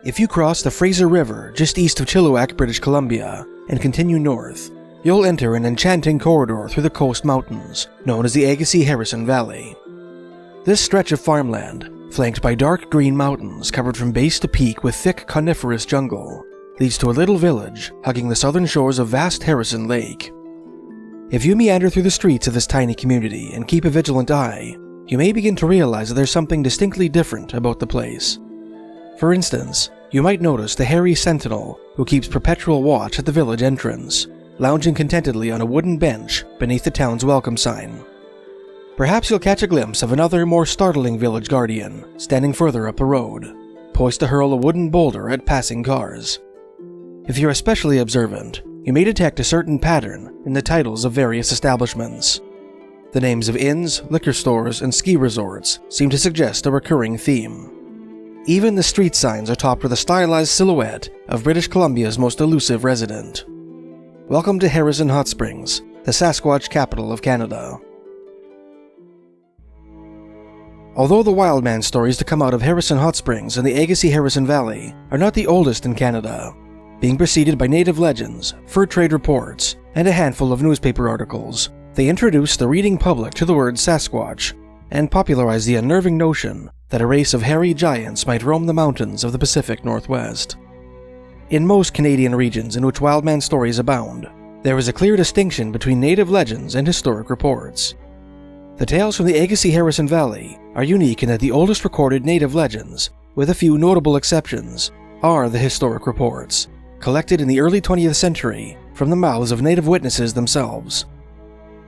If you cross the Fraser River just east of Chilliwack, British Columbia, and continue north, you'll enter an enchanting corridor through the coast mountains, known as the Agassiz-Harrison Valley. This stretch of farmland, flanked by dark green mountains covered from base to peak with thick coniferous jungle, leads to a little village hugging the southern shores of vast Harrison Lake. If you meander through the streets of this tiny community and keep a vigilant eye, you may begin to realize that there's something distinctly different about the place. For instance, you might notice the hairy sentinel who keeps perpetual watch at the village entrance, lounging contentedly on a wooden bench beneath the town's welcome sign. Perhaps you'll catch a glimpse of another, more startling village guardian standing further up the road, poised to hurl a wooden boulder at passing cars. If you're especially observant, you may detect a certain pattern in the titles of various establishments. The names of inns, liquor stores, and ski resorts seem to suggest a recurring theme. Even the street signs are topped with a stylized silhouette of British Columbia's most elusive resident. Welcome to Harrison Hot Springs, the Sasquatch capital of Canada. Although the Wild Man stories to come out of Harrison Hot Springs and the Agassiz-Harrison Valley are not the oldest in Canada, being preceded by native legends, fur trade reports, and a handful of newspaper articles, they introduced the reading public to the word Sasquatch and popularized the unnerving notion that a race of hairy giants might roam the mountains of the Pacific Northwest. In most Canadian regions in which wildman stories abound, there is a clear distinction between native legends and historic reports. The tales from the Agassiz-Harrison Valley are unique in that the oldest recorded native legends, with a few notable exceptions, are the historic reports, collected in the early 20th century from the mouths of native witnesses themselves.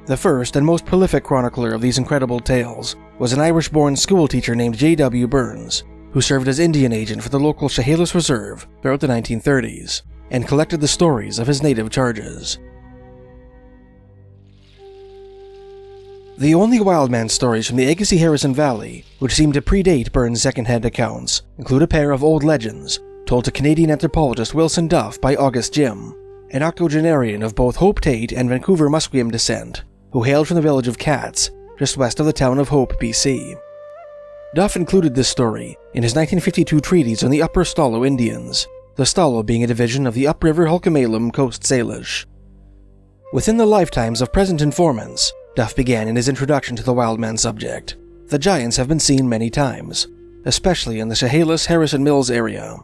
The first and most prolific chronicler of these incredible tales was an Irish-born schoolteacher named J.W. Burns, who served as Indian agent for the local Chehalis Reserve throughout the 1930s, and collected the stories of his native charges. The only wildman stories from the Agassiz-Harrison Valley which seem to predate Burns' second-hand accounts include a pair of old legends told to Canadian anthropologist Wilson Duff by August Jim, an octogenarian of both Hope Tate and Vancouver Musqueam descent, who hailed from the village of Katz, just west of the town of Hope, BC. Duff included this story in his 1952 treatise on the Upper Stalo Indians, the Stalo being a division of the upriver Hulkamalum Coast Salish. Within the lifetimes of present informants, Duff began in his introduction to the wildman subject. The giants have been seen many times, especially in the Chehalis-Harrison Mills area.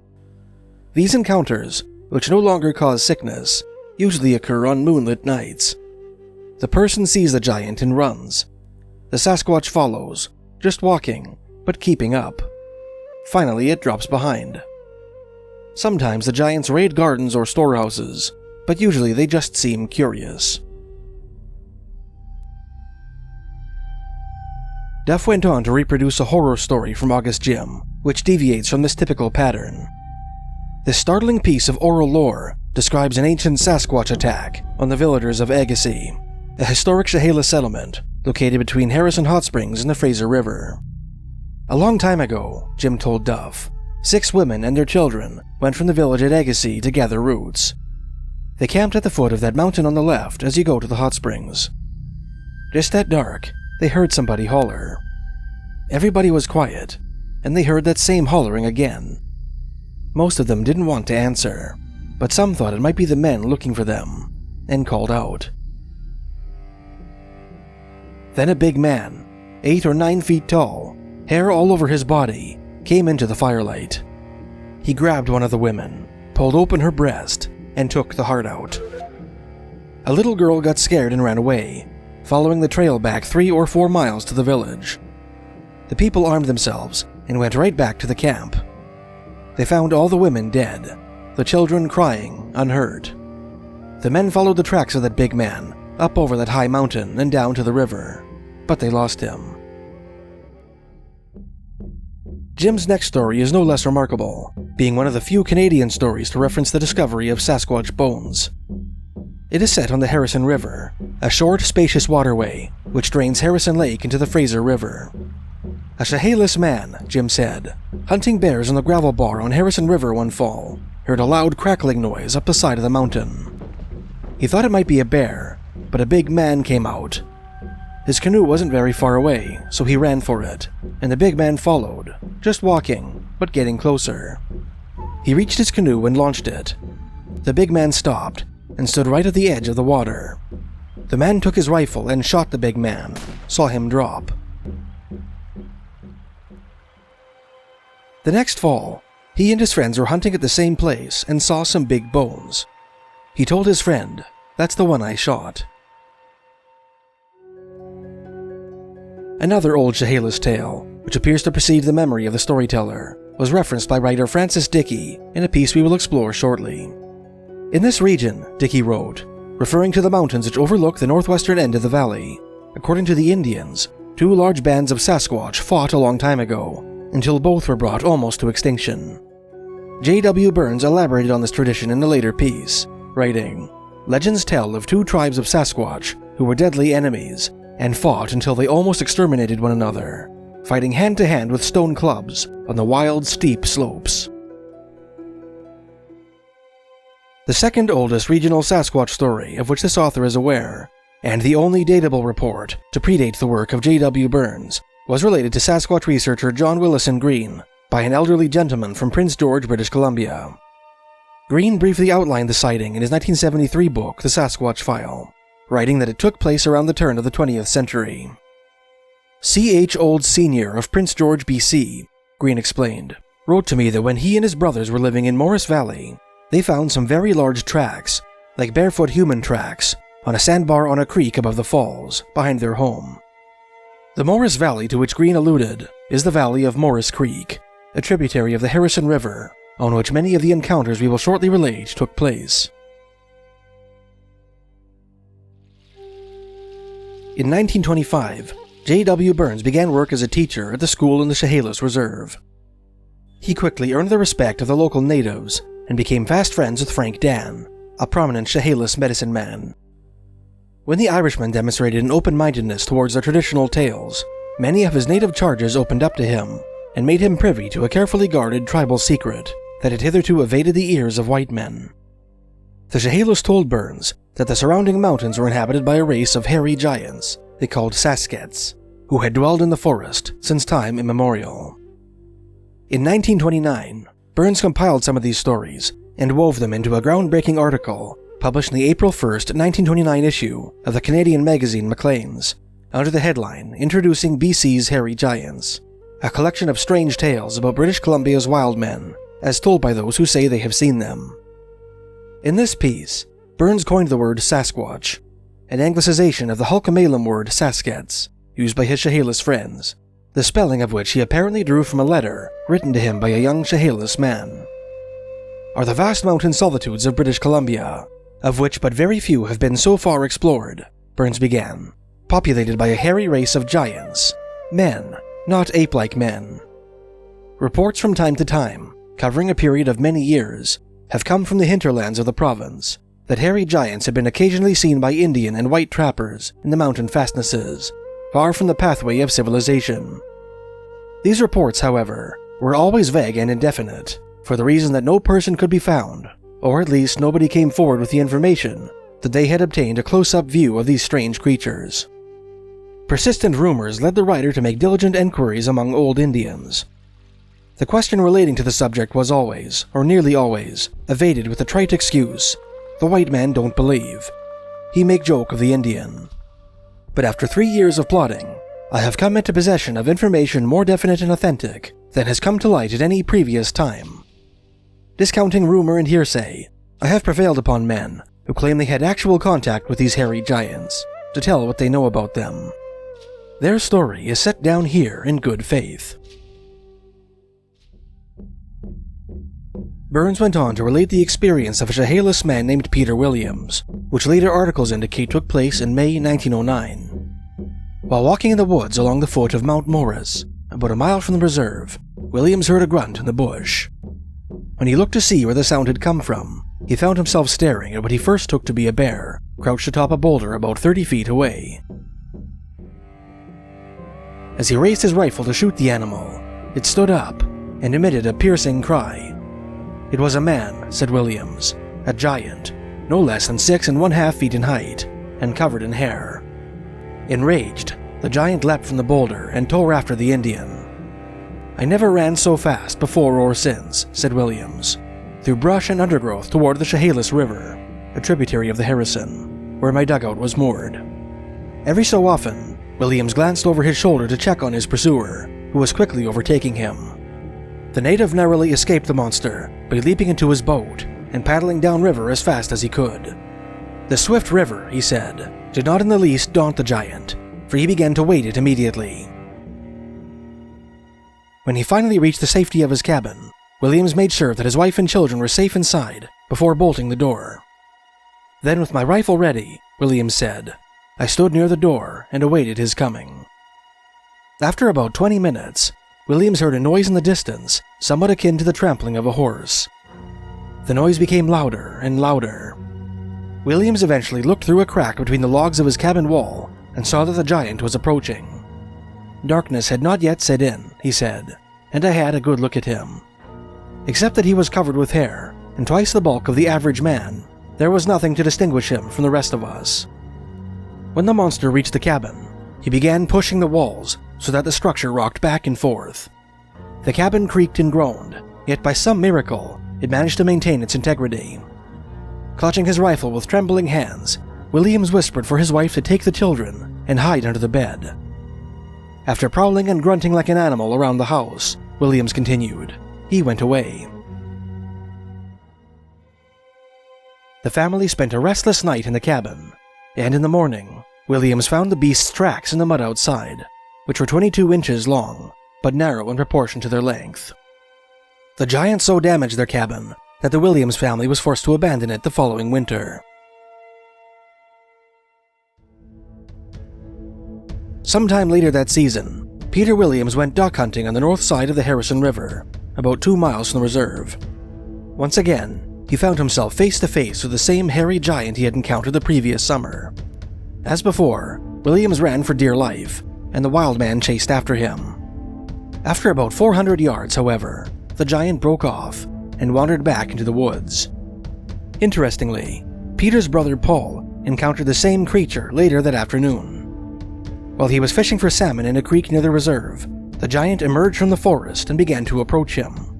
These encounters, which no longer cause sickness, usually occur on moonlit nights. The person sees the giant and runs. The Sasquatch follows, just walking, but keeping up. Finally, it drops behind. Sometimes the giants raid gardens or storehouses, but usually they just seem curious. Duff went on to reproduce a horror story from August Jim, which deviates from this typical pattern. This startling piece of oral lore describes an ancient Sasquatch attack on the villagers of Agassiz, a historic Chehalis settlement located between Harrison Hot Springs and the Fraser River. A long time ago, Jim told Duff, 6 women and their children went from the village at Agassiz to gather roots. They camped at the foot of that mountain on the left as you go to the hot springs. Just at dark, they heard somebody holler. Everybody was quiet, and they heard that same hollering again. Most of them didn't want to answer, but some thought it might be the men looking for them, and called out. Then a big man, 8 or 9 feet tall, hair all over his body, came into the firelight. He grabbed one of the women, pulled open her breast, and took the heart out. A little girl got scared and ran away, following the trail back 3 or 4 miles to the village. The people armed themselves and went right back to the camp. They found all the women dead, the children crying, unhurt. The men followed the tracks of that big man, up over that high mountain and down to the river, but they lost him. Jim's next story is no less remarkable, being one of the few Canadian stories to reference the discovery of Sasquatch bones. It is set on the Harrison River, a short, spacious waterway which drains Harrison Lake into the Fraser River. A Chehalis man, Jim said, hunting bears on the gravel bar on Harrison River one fall, heard a loud crackling noise up the side of the mountain. He thought it might be a bear, but a big man came out. His canoe wasn't very far away, so he ran for it, and the big man followed, just walking, but getting closer. He reached his canoe and launched it. The big man stopped and stood right at the edge of the water. The man took his rifle and shot the big man, saw him drop. The next fall, he and his friends were hunting at the same place and saw some big bones. He told his friend, "That's the one I shot." Another old Chehalis tale, which appears to precede the memory of the storyteller, was referenced by writer Francis Dickey in a piece we will explore shortly. In this region, Dickey wrote, referring to the mountains which overlook the northwestern end of the valley, according to the Indians, 2 large bands of Sasquatch fought a long time ago, until both were brought almost to extinction. J.W. Burns elaborated on this tradition in a later piece, writing, "Legends tell of 2 tribes of Sasquatch who were deadly enemies and fought until they almost exterminated one another, fighting hand to hand with stone clubs on the wild, steep slopes." The second oldest regional Sasquatch story of which this author is aware, and the only datable report to predate the work of J.W. Burns, was related to Sasquatch researcher John Willison Green by an elderly gentleman from Prince George, British Columbia. Green briefly outlined the sighting in his 1973 book, The Sasquatch File, writing that it took place around the turn of the 20th century. C.H. Olds Sr. of Prince George, B.C., Green explained, wrote to me that when he and his brothers were living in Morris Valley, they found some very large tracks, like barefoot human tracks, on a sandbar on a creek above the falls, behind their home. The Morris Valley to which Green alluded is the valley of Morris Creek, a tributary of the Harrison River, on which many of the encounters we will shortly relate took place. In 1925, J.W. Burns began work as a teacher at the school in the Chehalis Reserve. He quickly earned the respect of the local natives and became fast friends with Frank Dan, a prominent Chehalis medicine man. When the Irishman demonstrated an open-mindedness towards their traditional tales, many of his native charges opened up to him and made him privy to a carefully guarded tribal secret that had hitherto evaded the ears of white men. The Chehalis told Burns that the surrounding mountains were inhabited by a race of hairy giants they called Saskets, who had dwelled in the forest since time immemorial. In 1929, Burns compiled some of these stories and wove them into a groundbreaking article published in the April 1st, 1929 issue of the Canadian magazine Maclean's, under the headline Introducing BC's Hairy Giants, a collection of strange tales about British Columbia's wild men, as told by those who say they have seen them. In this piece, Burns coined the word Sasquatch, an anglicization of the Hulkamalum word Saskets, used by his Chehalis friends, the spelling of which he apparently drew from a letter written to him by a young Chehalis man. Are the vast mountain solitudes of British Columbia, of which but very few have been so far explored, Burns began, populated by a hairy race of giants, men, not ape-like men. Reports from time to time, covering a period of many years, have come from the hinterlands of the province that hairy giants have been occasionally seen by Indian and white trappers in the mountain fastnesses, far from the pathway of civilization. These reports, however, were always vague and indefinite, for the reason that no person could be found, or at least nobody came forward with the information that they had obtained a close-up view of these strange creatures. Persistent rumors led the writer to make diligent enquiries among old Indians. The question relating to the subject was always, or nearly always, evaded with the trite excuse, "The white man don't believe. He make joke of the Indian." But after 3 years of plotting, I have come into possession of information more definite and authentic than has come to light at any previous time. Discounting rumor and hearsay, I have prevailed upon men who claim they had actual contact with these hairy giants to tell what they know about them. Their story is set down here in good faith. Burns went on to relate the experience of a Chehalis man named Peter Williams, which later articles indicate took place in May 1909. While walking in the woods along the foot of Mount Morris, about a mile from the reserve, Williams heard a grunt in the bush. When he looked to see where the sound had come from, he found himself staring at what he first took to be a bear, crouched atop a boulder about 30 feet away. As he raised his rifle to shoot the animal, it stood up and emitted a piercing cry. It was a man, said Williams, a giant, no less than 6½ feet in height, and covered in hair. Enraged, the giant leapt from the boulder and tore after the Indian. "I never ran so fast before or since," said Williams, through brush and undergrowth toward the Chehalis River, a tributary of the Harrison, where my dugout was moored. Every so often, Williams glanced over his shoulder to check on his pursuer, who was quickly overtaking him. The native narrowly escaped the monster by leaping into his boat and paddling downriver as fast as he could. The swift river, he said, did not in the least daunt the giant, for he began to wade it immediately. When he finally reached the safety of his cabin, Williams made sure that his wife and children were safe inside before bolting the door. Then, with my rifle ready, Williams said, I stood near the door and awaited his coming. After about 20 minutes, Williams heard a noise in the distance, somewhat akin to the trampling of a horse. The noise became louder and louder. Williams eventually looked through a crack between the logs of his cabin wall and saw that the giant was approaching. Darkness had not yet set in, he said, and I had a good look at him. Except that he was covered with hair, and twice the bulk of the average man, there was nothing to distinguish him from the rest of us. When the monster reached the cabin, he began pushing the walls so that the structure rocked back and forth. The cabin creaked and groaned, yet by some miracle, it managed to maintain its integrity. Clutching his rifle with trembling hands, Williams whispered for his wife to take the children and hide under the bed. After prowling and grunting like an animal around the house, Williams continued. He went away. The family spent a restless night in the cabin, and in the morning, Williams found the beast's tracks in the mud outside, which were 22 inches long, but narrow in proportion to their length. The giant so damaged their cabin that the Williams family was forced to abandon it the following winter. Sometime later that season, Peter Williams went duck hunting on the north side of the Harrison River, about 2 miles from the reserve. Once again, he found himself face to face with the same hairy giant he had encountered the previous summer. As before, Williams ran for dear life, and the wild man chased after him. After about 400 yards, however, the giant broke off and wandered back into the woods. Interestingly, Peter's brother Paul encountered the same creature later that afternoon. While he was fishing for salmon in a creek near the reserve, the giant emerged from the forest and began to approach him.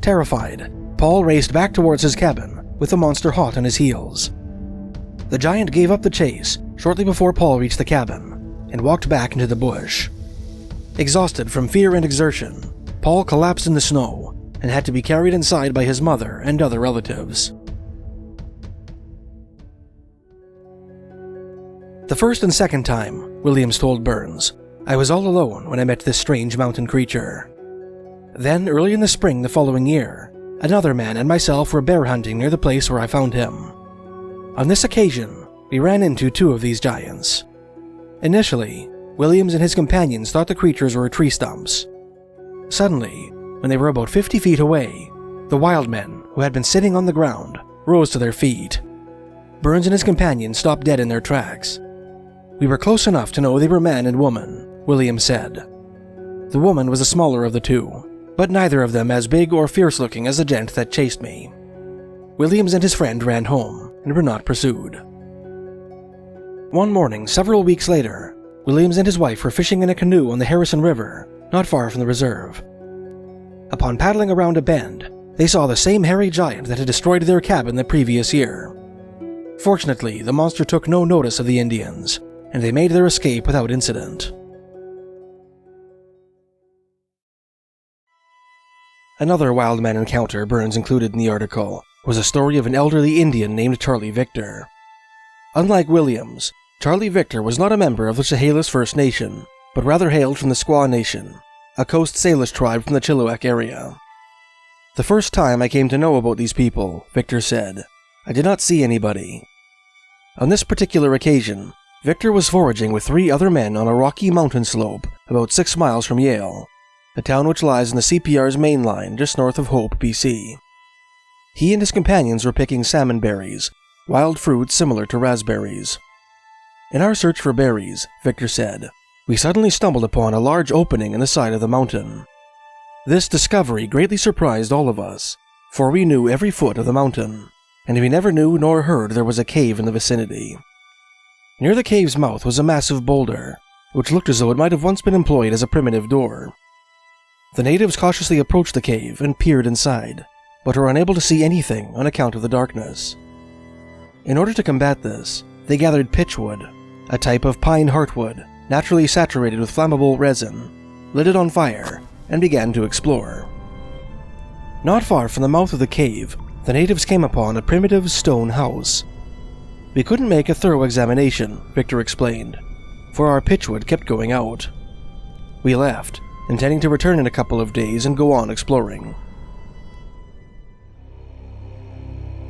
Terrified, Paul raced back towards his cabin, with the monster hot on his heels. The giant gave up the chase shortly before Paul reached the cabin, and walked back into the bush. Exhausted from fear and exertion, Paul collapsed in the snow, and had to be carried inside by his mother and other relatives. The first and second time, Williams told Burns, I was all alone when I met this strange mountain creature. Then, early in the spring the following year, another man and myself were bear hunting near the place where I found him. On this occasion, we ran into 2 of these giants. Initially, Williams and his companions thought the creatures were tree stumps. Suddenly, when they were about 50 feet away, the wild men, who had been sitting on the ground, rose to their feet. Burns and his companions stopped dead in their tracks. We were close enough to know they were man and woman, Williams said. The woman was the smaller of the 2, but neither of them as big or fierce-looking as the gent that chased me. Williams and his friend ran home and were not pursued. One morning, several weeks later, Williams and his wife were fishing in a canoe on the Harrison River, not far from the reserve. Upon paddling around a bend, they saw the same hairy giant that had destroyed their cabin the previous year. Fortunately, the monster took no notice of the Indians, and they made their escape without incident. Another wild man encounter Burns included in the article was a story of an elderly Indian named Charley Victor. Unlike Williams, Charley Victor was not a member of the Chehalis First Nation, but rather hailed from the Squaw Nation, a Coast Salish tribe from the Chilliwack area. The first time I came to know about these people, Victor said, I did not see anybody. On this particular occasion, Victor was foraging with 3 other men on a rocky mountain slope about 6 miles from Yale, a town which lies in the CPR's main line just north of Hope, BC. He and his companions were picking salmon berries, wild fruits similar to raspberries. In our search for berries, Victor said, we suddenly stumbled upon a large opening in the side of the mountain. This discovery greatly surprised all of us, for we knew every foot of the mountain, and we never knew nor heard there was a cave in the vicinity. Near the cave's mouth was a massive boulder, which looked as though it might have once been employed as a primitive door. The natives cautiously approached the cave and peered inside, but were unable to see anything on account of the darkness. In order to combat this, they gathered pitchwood, a type of pine heartwood naturally saturated with flammable resin, lit it on fire, and began to explore. Not far from the mouth of the cave, the natives came upon a primitive stone house. We couldn't make a thorough examination, Victor explained, for our pitchwood kept going out. We left, intending to return in a couple of days and go on exploring.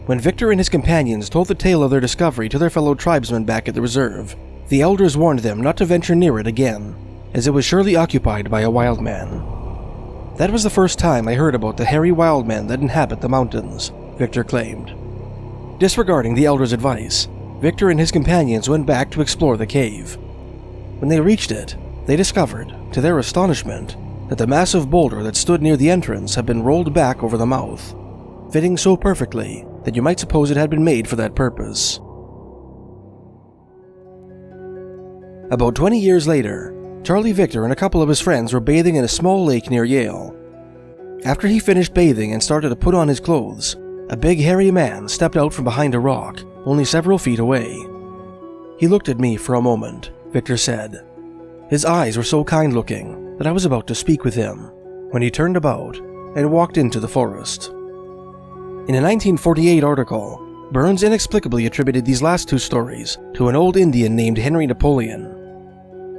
When Victor and his companions told the tale of their discovery to their fellow tribesmen back at the reserve, the elders warned them not to venture near it again, as it was surely occupied by a wild man. That was the first time I heard about the hairy wild men that inhabit the mountains, Victor claimed. Disregarding the elders' advice, Victor and his companions went back to explore the cave. When they reached it, they discovered, to their astonishment, that the massive boulder that stood near the entrance had been rolled back over the mouth, fitting so perfectly that you might suppose it had been made for that purpose. About 20 years later, Charley, Victor, and a couple of his friends were bathing in a small lake near Yale. After he finished bathing and started to put on his clothes, a big hairy man stepped out from behind a rock, only several feet away. He looked at me for a moment, Victor said. His eyes were so kind-looking that I was about to speak with him, when he turned about and walked into the forest. In a 1948 article, Burns inexplicably attributed these last two stories to an old Indian named Henry Napoleon.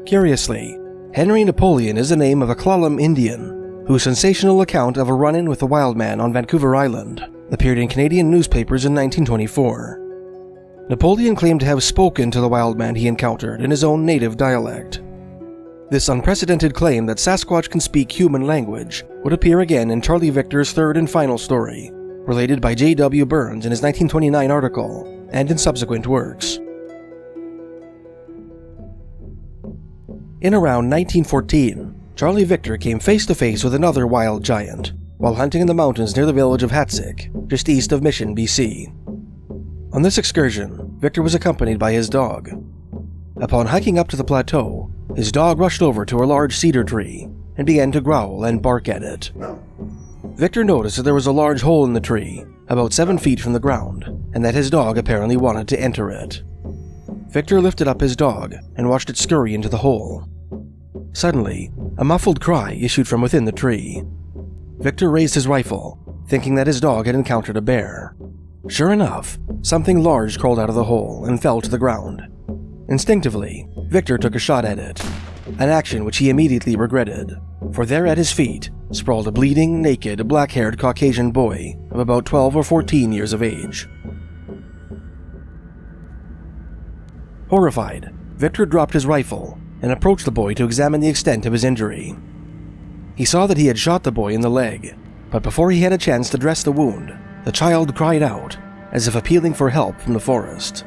Curiously, Henry Napoleon is the name of a Klallam Indian, whose sensational account of a run-in with a wild man on Vancouver Island appeared in Canadian newspapers in 1924. Napoleon claimed to have spoken to the wild man he encountered in his own native dialect. This unprecedented claim that Sasquatch can speak human language would appear again in Charley Victor's third and final story, related by J.W. Burns in his 1929 article, and in subsequent works. In around 1914, Charley Victor came face to face with another wild giant, while hunting in the mountains near the village of Hatzic, just east of Mission, BC. On this excursion, Victor was accompanied by his dog. Upon hiking up to the plateau, his dog rushed over to a large cedar tree and began to growl and bark at it. Victor noticed that there was a large hole in the tree, about 7 feet from the ground, and that his dog apparently wanted to enter it. Victor lifted up his dog and watched it scurry into the hole. Suddenly, a muffled cry issued from within the tree. Victor raised his rifle, thinking that his dog had encountered a bear. Sure enough, something large crawled out of the hole and fell to the ground. Instinctively, Victor took a shot at it, an action which he immediately regretted, for there at his feet sprawled a bleeding, naked, black-haired Caucasian boy of about 12 or 14 years of age. Horrified, Victor dropped his rifle and approached the boy to examine the extent of his injury. He saw that he had shot the boy in the leg, but before he had a chance to dress the wound, the child cried out, as if appealing for help from the forest.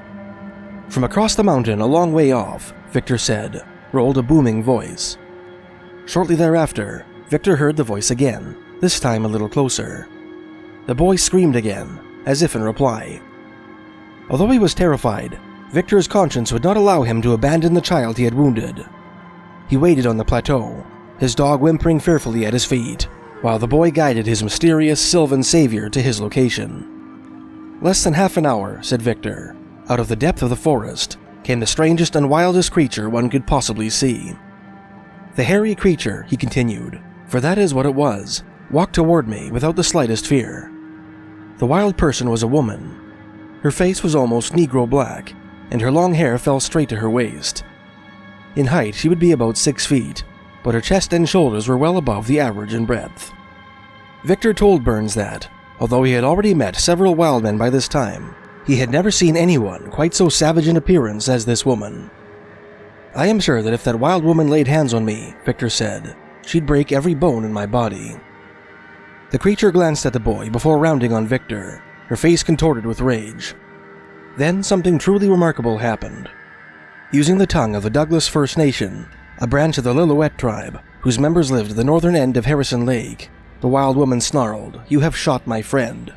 From across the mountain a long way off, Victor said, rolled a booming voice. Shortly thereafter, Victor heard the voice again, this time a little closer. The boy screamed again, as if in reply. Although he was terrified, Victor's conscience would not allow him to abandon the child he had wounded. He waited on the plateau, his dog whimpering fearfully at his feet, while the boy guided his mysterious sylvan savior to his location. Less than half an hour, said Victor. Out of the depth of the forest came the strangest and wildest creature one could possibly see. The hairy creature, he continued, for that is what it was, walked toward me without the slightest fear. The wild person was a woman. Her face was almost Negro black, and her long hair fell straight to her waist. In height, she would be about 6 feet, but her chest and shoulders were well above the average in breadth. Victor told Burns that, although he had already met several wild men by this time, he had never seen anyone quite so savage in appearance as this woman. I am sure that if that wild woman laid hands on me, Victor said, she'd break every bone in my body. The creature glanced at the boy before rounding on Victor, her face contorted with rage. Then something truly remarkable happened. Using the tongue of the Douglas First Nation, a branch of the Lillooet tribe, whose members lived at the northern end of Harrison Lake, the wild woman snarled, "You have shot my friend."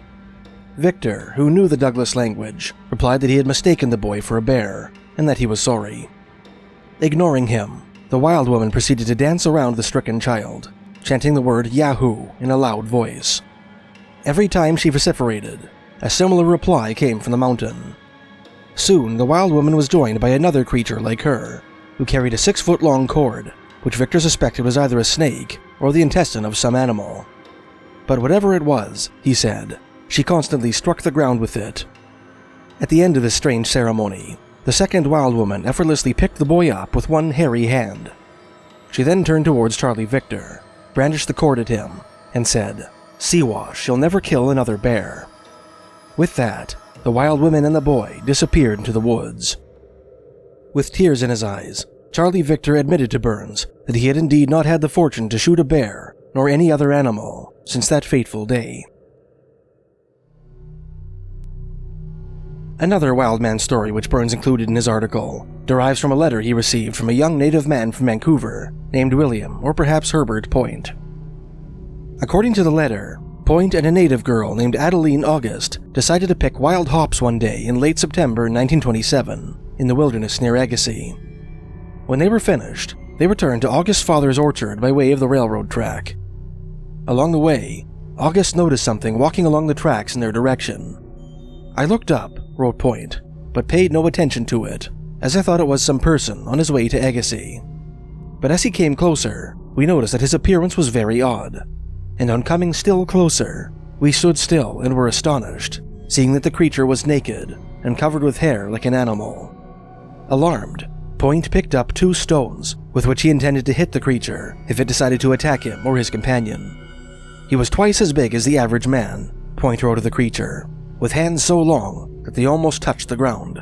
Victor, who knew the Douglas language, replied that he had mistaken the boy for a bear, and that he was sorry. Ignoring him, the wild woman proceeded to dance around the stricken child, chanting the word Yahoo in a loud voice. Every time she vociferated, a similar reply came from the mountain. Soon, the wild woman was joined by another creature like her, who carried a 6-foot-long cord, which Victor suspected was either a snake or the intestine of some animal. But whatever it was, he said, she constantly struck the ground with it. At the end of this strange ceremony, the second wild woman effortlessly picked the boy up with one hairy hand. She then turned towards Charley Victor, brandished the cord at him, and said, "Siwash, you'll never kill another bear." With that, the wild woman and the boy disappeared into the woods. With tears in his eyes, Charley Victor admitted to Burns that he had indeed not had the fortune to shoot a bear nor any other animal since that fateful day. Another wild man story which Burns included in his article derives from a letter he received from a young native man from Vancouver named William, or perhaps Herbert, Point. According to the letter, Point and a native girl named Adeline August decided to pick wild hops one day in late September 1927 in the wilderness near Agassiz. When they were finished, they returned to August's father's orchard by way of the railroad track. Along the way, August noticed something walking along the tracks in their direction. "I looked up," wrote Point, "but paid no attention to it, as I thought it was some person on his way to Agassiz. But as he came closer, we noticed that his appearance was very odd, and on coming still closer, we stood still and were astonished, seeing that the creature was naked and covered with hair like an animal." Alarmed, Point picked up 2 stones with which he intended to hit the creature if it decided to attack him or his companion. He was twice as big as the average man, Point wrote of the creature, with hands so long that they almost touched the ground.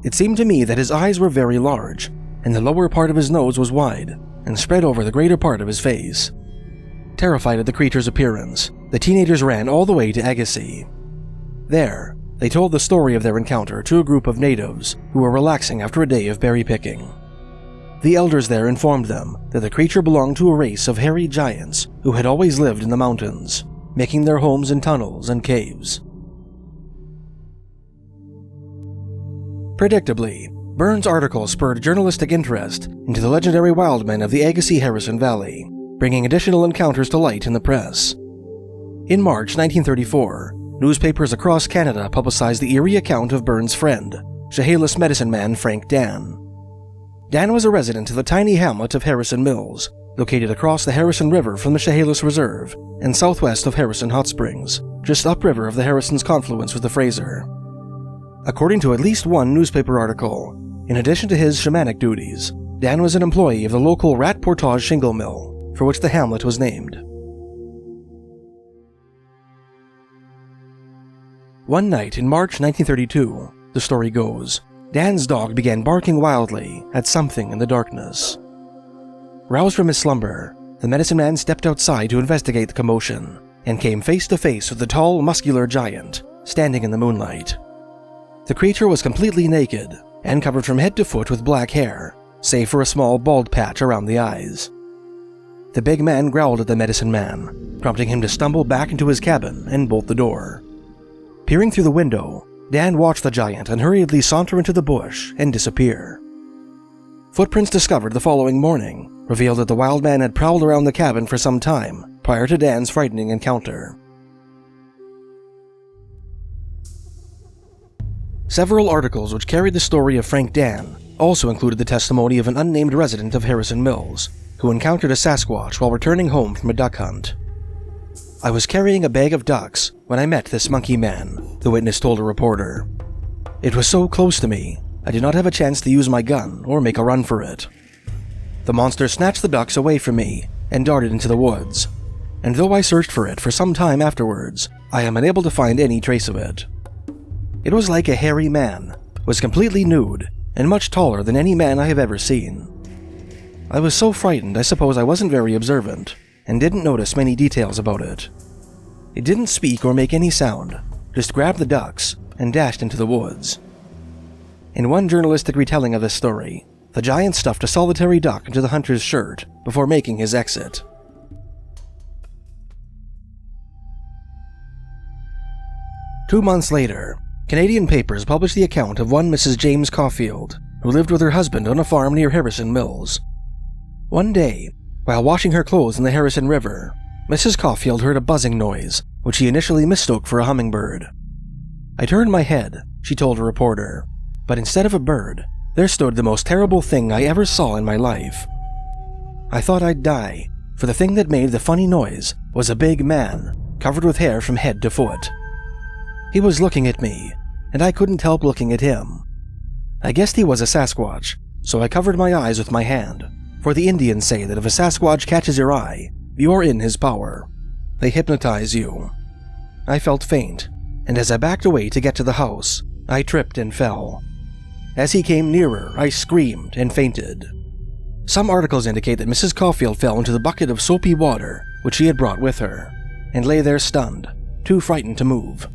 "It seemed to me that his eyes were very large, and the lower part of his nose was wide and spread over the greater part of his face." Terrified at the creature's appearance, the teenagers ran all the way to Agassiz. There, they told the story of their encounter to a group of natives who were relaxing after a day of berry picking. The elders there informed them that the creature belonged to a race of hairy giants who had always lived in the mountains, making their homes in tunnels and caves. Predictably, Burns' article spurred journalistic interest into the legendary Wild Man of the Agassiz-Harrison Valley, bringing additional encounters to light in the press. In March 1934, newspapers across Canada publicized the eerie account of Burns' friend, Chehalis medicine man Frank Dan. Dan was a resident of the tiny hamlet of Harrison Mills, located across the Harrison River from the Chehalis Reserve and southwest of Harrison Hot Springs, just upriver of the Harrison's confluence with the Fraser. According to at least one newspaper article, in addition to his shamanic duties, Dan was an employee of the local rat portage shingle mill, for which the hamlet was named. One night in March 1932, the story goes, Dan's dog began barking wildly at something in the darkness. Roused from his slumber, the medicine man stepped outside to investigate the commotion and came face to face with the tall, muscular giant standing in the moonlight. The creature was completely naked and covered from head to foot with black hair, save for a small bald patch around the eyes. The big man growled at the medicine man, prompting him to stumble back into his cabin and bolt the door. Peering through the window, Dan watched the giant unhurriedly saunter into the bush and disappear. Footprints discovered the following morning revealed that the wild man had prowled around the cabin for some time prior to Dan's frightening encounter. Several articles which carried the story of Frank Dan also included the testimony of an unnamed resident of Harrison Mills, who encountered a Sasquatch while returning home from a duck hunt. "I was carrying a bag of ducks when I met this monkey man," the witness told a reporter. "It was so close to me, I did not have a chance to use my gun or make a run for it. The monster snatched the ducks away from me and darted into the woods, and though I searched for it for some time afterwards, I am unable to find any trace of it. It was like a hairy man, was completely nude, and much taller than any man I have ever seen. I was so frightened I suppose I wasn't very observant, and didn't notice many details about it. It didn't speak or make any sound, just grabbed the ducks and dashed into the woods." In one journalistic retelling of this story, the giant stuffed a solitary duck into the hunter's shirt before making his exit. Two months later, Canadian papers published the account of one Mrs. James Caufield, who lived with her husband on a farm near Harrison Mills. One day, while washing her clothes in the Harrison River, Mrs. Caufield heard a buzzing noise which he initially mistook for a hummingbird. "I turned my head," she told a reporter, "but instead of a bird, there stood the most terrible thing I ever saw in my life. I thought I'd die, for the thing that made the funny noise was a big man, covered with hair from head to foot. He was looking at me, and I couldn't help looking at him. I guessed he was a Sasquatch, so I covered my eyes with my hand, for the Indians say that if a Sasquatch catches your eye, you're in his power. They hypnotize you. I felt faint, and as I backed away to get to the house, I tripped and fell. As he came nearer, I screamed and fainted." Some articles indicate that Mrs. Caufield fell into the bucket of soapy water which she had brought with her, and lay there stunned, too frightened to move.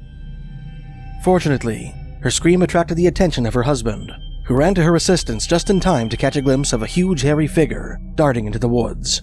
Fortunately, her scream attracted the attention of her husband, who ran to her assistance just in time to catch a glimpse of a huge hairy figure darting into the woods.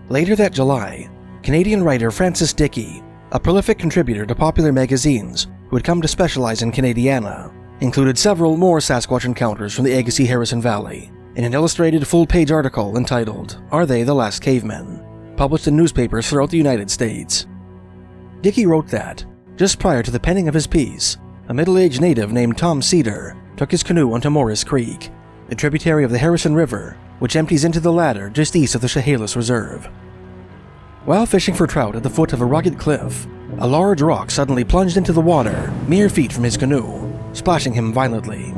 Later that July, Canadian writer Francis Dickey, a prolific contributor to popular magazines who had come to specialize in Canadiana, included several more Sasquatch encounters from the Agassiz-Harrison Valley in an illustrated full-page article entitled "Are They the Last Cavemen?", published in newspapers throughout the United States. Dickey wrote that, just prior to the penning of his piece, a middle-aged native named Tom Cedar took his canoe onto Morris Creek, a tributary of the Harrison River, which empties into the latter just east of the Chehalis Reserve. While fishing for trout at the foot of a rugged cliff, a large rock suddenly plunged into the water mere feet from his canoe, splashing him violently.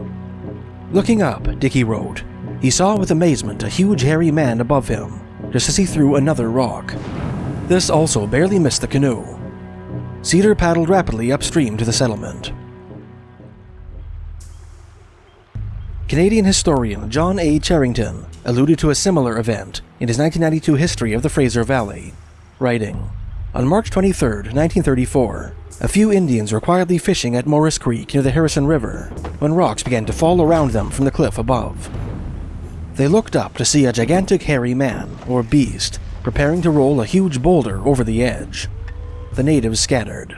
Looking up, Dickey wrote, he saw with amazement a huge hairy man above him, just as he threw another rock. This also barely missed the canoe. Cedar paddled rapidly upstream to the settlement. Canadian historian John A. Charrington alluded to a similar event in his 1992 history of the Fraser Valley, writing, "On March 23, 1934, a few Indians were quietly fishing at Morris Creek near the Harrison River when rocks began to fall around them from the cliff above. They looked up to see a gigantic hairy man, or beast, preparing to roll a huge boulder over the edge. The natives scattered."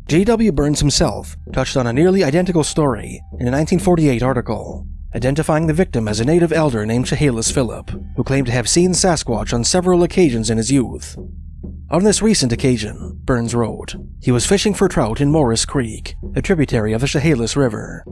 J.W. Burns himself touched on a nearly identical story in a 1948 article, identifying the victim as a native elder named Chehalis Philip, who claimed to have seen Sasquatch on several occasions in his youth. On this recent occasion, Burns wrote, he was fishing for trout in Morris Creek, a tributary of the Chehalis River.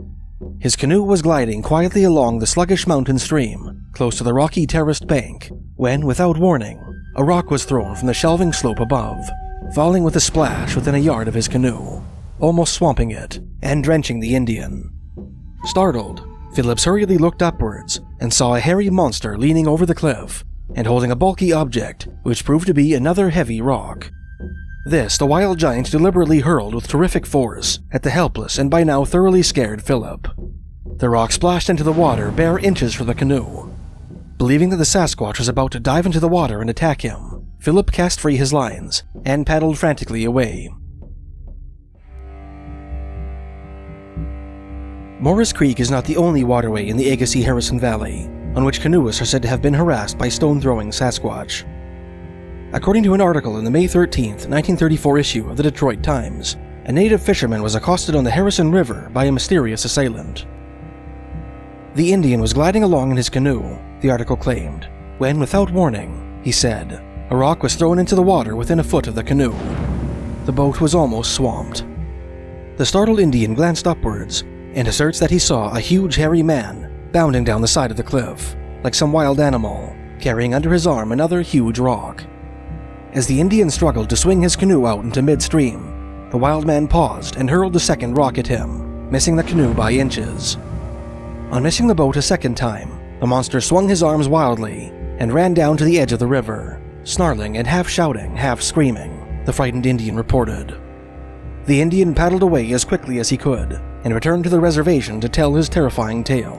His canoe was gliding quietly along the sluggish mountain stream, close to the rocky terraced bank, when, without warning, a rock was thrown from the shelving slope above, falling with a splash within a yard of his canoe, almost swamping it and drenching the Indian. Startled, Phillips hurriedly looked upwards and saw a hairy monster leaning over the cliff and holding a bulky object which proved to be another heavy rock. This the wild giant deliberately hurled with terrific force at the helpless and by now thoroughly scared Philip. The rock splashed into the water bare inches from the canoe. Believing that the Sasquatch was about to dive into the water and attack him, Philip cast free his lines and paddled frantically away. Morris Creek is not the only waterway in the Agassiz-Harrison Valley on which canoeists are said to have been harassed by stone-throwing Sasquatch. According to an article in the May 13, 1934 issue of the Detroit Times, a native fisherman was accosted on the Harrison River by a mysterious assailant. The Indian was gliding along in his canoe, the article claimed, when, without warning, he said, a rock was thrown into the water within a foot of the canoe. The boat was almost swamped. The startled Indian glanced upwards and asserts that he saw a huge hairy man bounding down the side of the cliff, like some wild animal, carrying under his arm another huge rock. As the Indian struggled to swing his canoe out into midstream, the wild man paused and hurled the second rock at him, missing the canoe by inches. On missing the boat a second time, the monster swung his arms wildly and ran down to the edge of the river, snarling and half shouting, half screaming, the frightened Indian reported. The Indian paddled away as quickly as he could and returned to the reservation to tell his terrifying tale.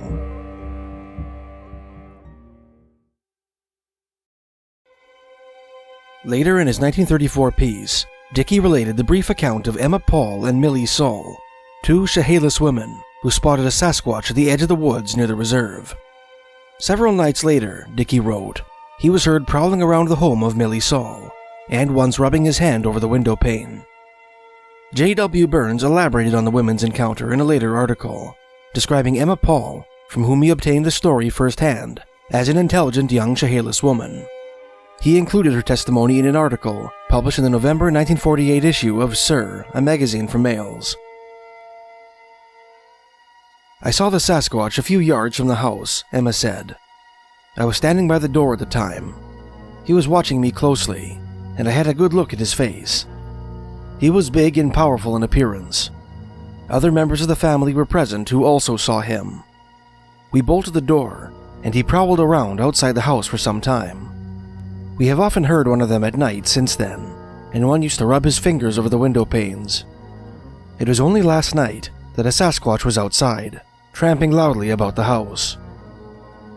Later in his 1934 piece, Dickey related the brief account of Emma Paul and Millie Saul, two Chehalis women who spotted a Sasquatch at the edge of the woods near the reserve. Several nights later, Dickey wrote, he was heard prowling around the home of Millie Saul, and once rubbing his hand over the window pane. J.W. Burns elaborated on the women's encounter in a later article, describing Emma Paul, from whom he obtained the story firsthand, as an intelligent young Chehalis woman. He included her testimony in an article published in the November 1948 issue of Sir, a magazine for males. "I saw the Sasquatch a few yards from the house," Emma said. "I was standing by the door at the time. He was watching me closely, and I had a good look at his face. He was big and powerful in appearance. Other members of the family were present who also saw him. We bolted the door, and he prowled around outside the house for some time. We have often heard one of them at night since then, and one used to rub his fingers over the window panes. It was only last night that a Sasquatch was outside, tramping loudly about the house.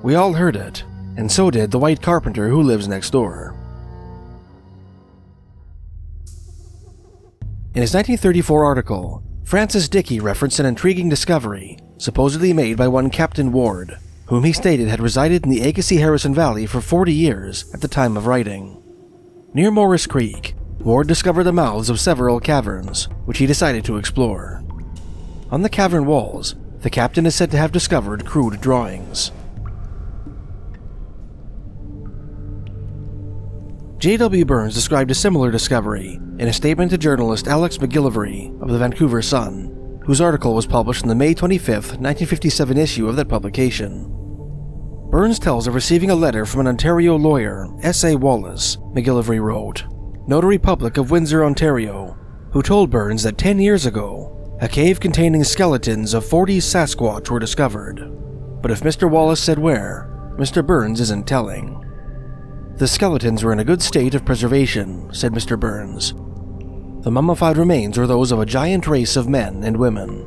We all heard it, and so did the white carpenter who lives next door." In his 1934 article, Francis Dickey referenced an intriguing discovery supposedly made by one Captain Ward, whom he stated had resided in the Agassiz-Harrison Valley for 40 years at the time of writing. Near Morris Creek, Ward discovered the mouths of several caverns, which he decided to explore. On the cavern walls, the captain is said to have discovered crude drawings. J.W. Burns described a similar discovery in a statement to journalist Alex McGillivray of the Vancouver Sun, whose article was published in the May 25, 1957 issue of that publication. Burns tells of receiving a letter from an Ontario lawyer, S.A. Wallace, McGillivray wrote, Notary Public of Windsor, Ontario, who told Burns that 10 years ago, a cave containing skeletons of 40 Sasquatch were discovered. But if Mr. Wallace said where, Mr. Burns isn't telling. The skeletons were in a good state of preservation, said Mr. Burns. The mummified remains were those of a giant race of men and women.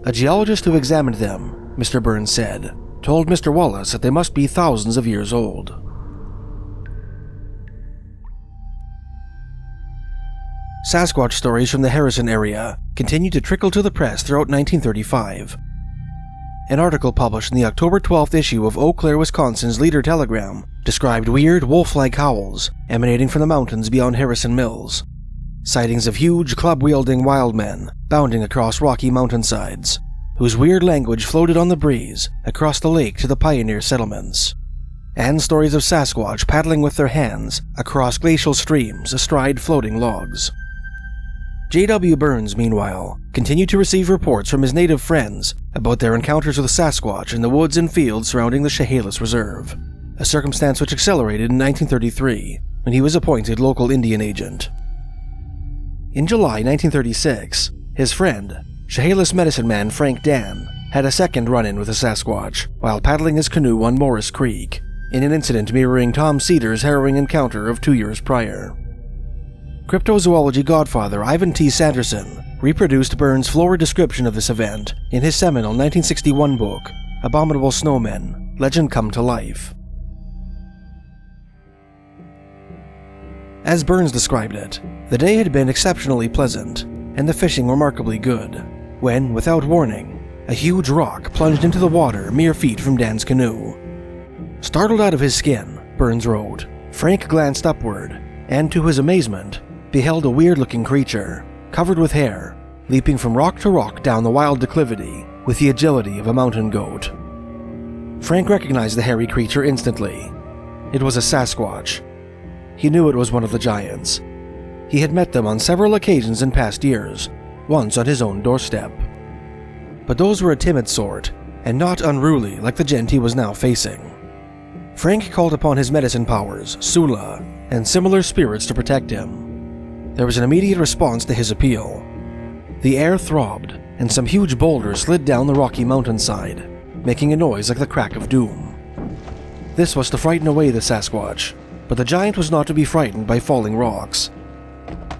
A geologist who examined them, Mr. Burns said, told Mr. Wallace that they must be thousands of years old. Sasquatch stories from the Harrison area continued to trickle to the press throughout 1935. An article published in the October 12th issue of Eau Claire, Wisconsin's Leader Telegram described weird wolf-like howls emanating from the mountains beyond Harrison Mills. Sightings of huge club-wielding wild men bounding across rocky mountainsides, whose weird language floated on the breeze across the lake to the pioneer settlements. And stories of Sasquatch paddling with their hands across glacial streams astride floating logs. J.W. Burns, meanwhile, continued to receive reports from his native friends about their encounters with Sasquatch in the woods and fields surrounding the Chehalis Reserve, a circumstance which accelerated in 1933 when he was appointed local Indian agent. In July 1936, his friend, Chehalis medicine man Frank Dan, had a second run-in with a Sasquatch while paddling his canoe on Morris Creek, in an incident mirroring Tom Cedar's harrowing encounter of 2 years prior. Cryptozoology godfather Ivan T. Sanderson reproduced Burns' florid description of this event in his seminal 1961 book, Abominable Snowmen, Legend Come to Life. As Burns described it, the day had been exceptionally pleasant, and the fishing remarkably good, when, without warning, a huge rock plunged into the water mere feet from Dan's canoe. Startled out of his skin, Burns wrote, Frank glanced upward, and to his amazement, beheld a weird-looking creature, covered with hair, leaping from rock to rock down the wild declivity with the agility of a mountain goat. Frank recognized the hairy creature instantly. It was a Sasquatch. He knew it was one of the giants. He had met them on several occasions in past years, once on his own doorstep. But those were a timid sort, and not unruly like the gent he was now facing. Frank called upon his medicine powers, Sula, and similar spirits to protect him. There was an immediate response to his appeal. The air throbbed, and some huge boulders slid down the rocky mountainside, making a noise like the crack of doom. This was to frighten away the Sasquatch, but the giant was not to be frightened by falling rocks.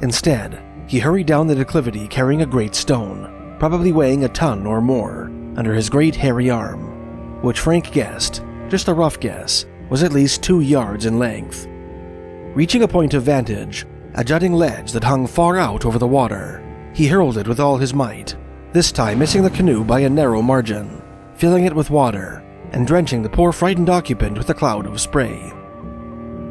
Instead, he hurried down the declivity carrying a great stone, probably weighing a ton or more, under his great hairy arm, which Frank guessed, just a rough guess, was at least 2 yards in length. Reaching a point of vantage, a jutting ledge that hung far out over the water, he hurled it with all his might, this time missing the canoe by a narrow margin, filling it with water, and drenching the poor frightened occupant with a cloud of spray.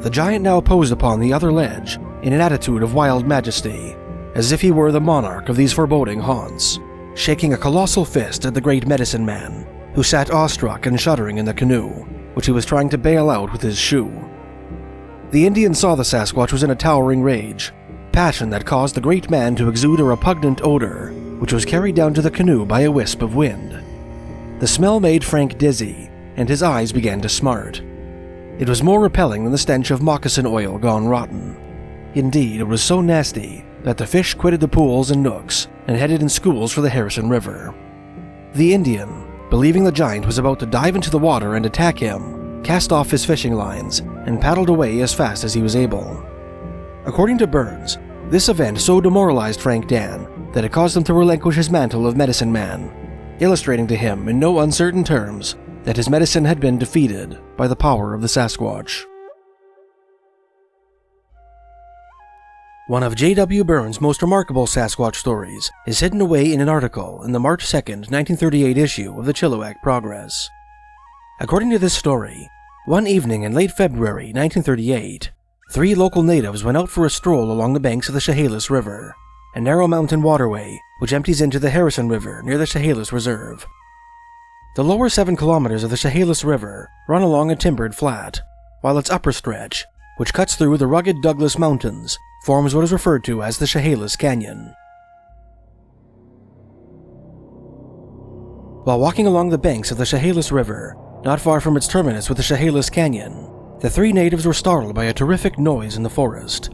The giant now posed upon the other ledge in an attitude of wild majesty, as if he were the monarch of these foreboding haunts, shaking a colossal fist at the great medicine man, who sat awestruck and shuddering in the canoe, which he was trying to bail out with his shoe. The Indian saw the Sasquatch was in a towering rage, passion that caused the great man to exude a repugnant odor, which was carried down to the canoe by a wisp of wind. The smell made Frank dizzy, and his eyes began to smart. It was more repelling than the stench of moccasin oil gone rotten. Indeed, it was so nasty that the fish quitted the pools and nooks and headed in schools for the Harrison River. The Indian, believing the giant was about to dive into the water and attack him, cast off his fishing lines and paddled away as fast as he was able. According to Burns, this event so demoralized Frank Dan that it caused him to relinquish his mantle of medicine man, illustrating to him in no uncertain terms that his medicine had been defeated by the power of the Sasquatch. One of J.W. Burns' most remarkable Sasquatch stories is hidden away in an article in the March 2, 1938 issue of the Chilliwack Progress. According to this story, one evening in late February 1938, 3 local natives went out for a stroll along the banks of the Chehalis River, a narrow mountain waterway which empties into the Harrison River near the Chehalis Reserve. The lower 7 kilometers of the Chehalis River run along a timbered flat, while its upper stretch, which cuts through the rugged Douglas Mountains, forms what is referred to as the Chehalis Canyon. While walking along the banks of the Chehalis River, not far from its terminus with the Chehalis Canyon, the 3 natives were startled by a terrific noise in the forest.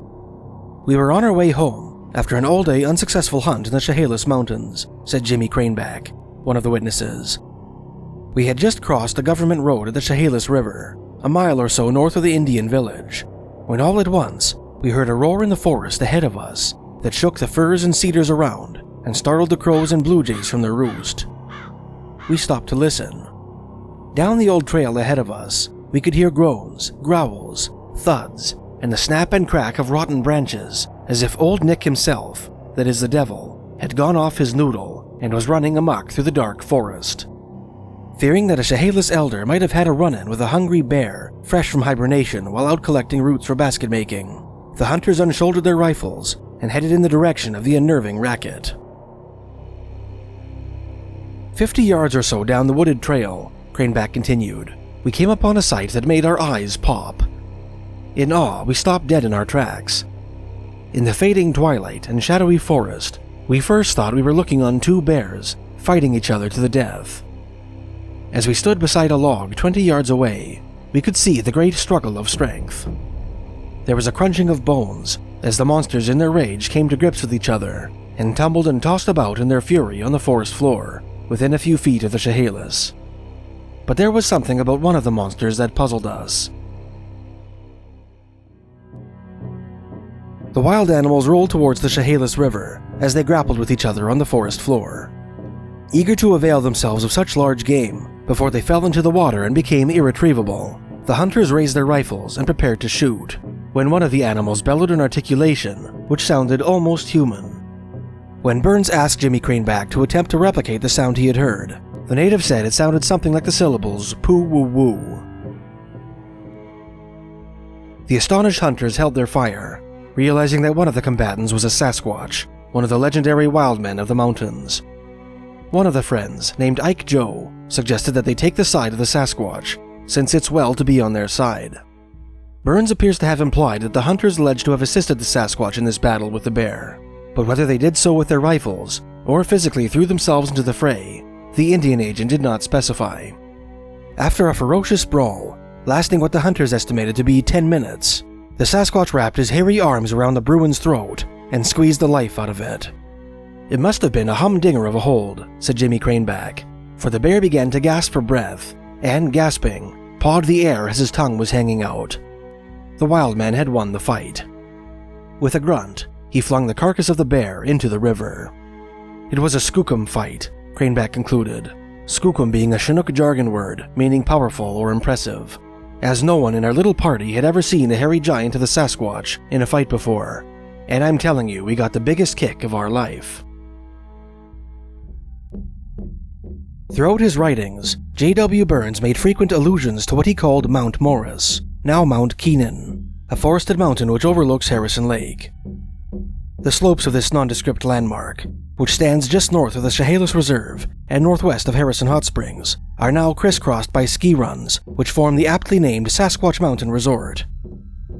"We were on our way home after an all-day unsuccessful hunt in the Chehalis Mountains," said Jimmy Craneback, one of the witnesses. "We had just crossed the government road at the Chehalis River, a mile or so north of the Indian village, when all at once we heard a roar in the forest ahead of us that shook the firs and cedars around and startled the crows and blue jays from their roost. We stopped to listen. Down the old trail ahead of us, we could hear groans, growls, thuds, and the snap and crack of rotten branches, as if Old Nick himself, that is the devil, had gone off his noodle and was running amok through the dark forest. Fearing that a Chehalis elder might have had a run-in with a hungry bear fresh from hibernation while out collecting roots for basket making, the hunters unshouldered their rifles and headed in the direction of the unnerving racket. 50 yards or so down the wooded trail," Craneback continued, "we came upon a sight that made our eyes pop. In awe, we stopped dead in our tracks. In the fading twilight and shadowy forest, we first thought we were looking on 2 bears fighting each other to the death. As we stood beside a log 20 yards away, we could see the great struggle of strength. There was a crunching of bones as the monsters in their rage came to grips with each other and tumbled and tossed about in their fury on the forest floor within a few feet of the Chehalis. But there was something about one of the monsters that puzzled us. The wild animals rolled towards the Chehalis River as they grappled with each other on the forest floor. Eager to avail themselves of such large game before they fell into the water and became irretrievable, the hunters raised their rifles and prepared to shoot, when one of the animals bellowed an articulation which sounded almost human. When Burns asked Jimmy Craneback to attempt to replicate the sound he had heard, the native said it sounded something like the syllables poo-woo-woo. The astonished hunters held their fire, realizing that one of the combatants was a Sasquatch, one of the legendary wild men of the mountains. One of the friends, named Ike Joe, suggested that they take the side of the Sasquatch, since it's well to be on their side. Burns appears to have implied that the hunters alleged to have assisted the Sasquatch in this battle with the bear, but whether they did so with their rifles, or physically threw themselves into the fray, the Indian agent did not specify. After a ferocious brawl, lasting what the hunters estimated to be 10 minutes, the Sasquatch wrapped his hairy arms around the Bruin's throat and squeezed the life out of it. "It must have been a humdinger of a hold," said Jimmy Craneback, for the bear began to gasp for breath, and, gasping, pawed the air as his tongue was hanging out. The wild man had won the fight. With a grunt, he flung the carcass of the bear into the river. It was a skookum fight, Craneback concluded, skookum being a Chinook jargon word meaning powerful or impressive, as no one in our little party had ever seen the hairy giant of the Sasquatch in a fight before, and I'm telling you, we got the biggest kick of our life. Throughout his writings, J.W. Burns made frequent allusions to what he called Mount Morris, now Mount Keenan, a forested mountain which overlooks Harrison Lake. The slopes of this nondescript landmark, which stands just north of the Chehalis Reserve and northwest of Harrison Hot Springs, are now crisscrossed by ski runs, which form the aptly named Sasquatch Mountain Resort.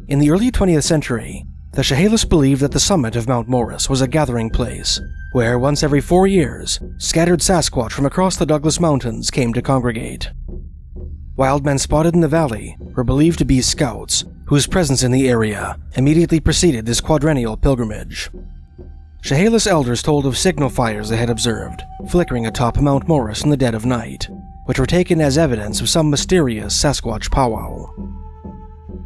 In the early 20th century, the Chehalis believed that the summit of Mount Morris was a gathering place, where once every 4 years, scattered Sasquatch from across the Douglas Mountains came to congregate. Wild men spotted in the valley were believed to be scouts, whose presence in the area immediately preceded this quadrennial pilgrimage. Chehalis elders told of signal fires they had observed, flickering atop Mount Morris in the dead of night, which were taken as evidence of some mysterious Sasquatch powwow.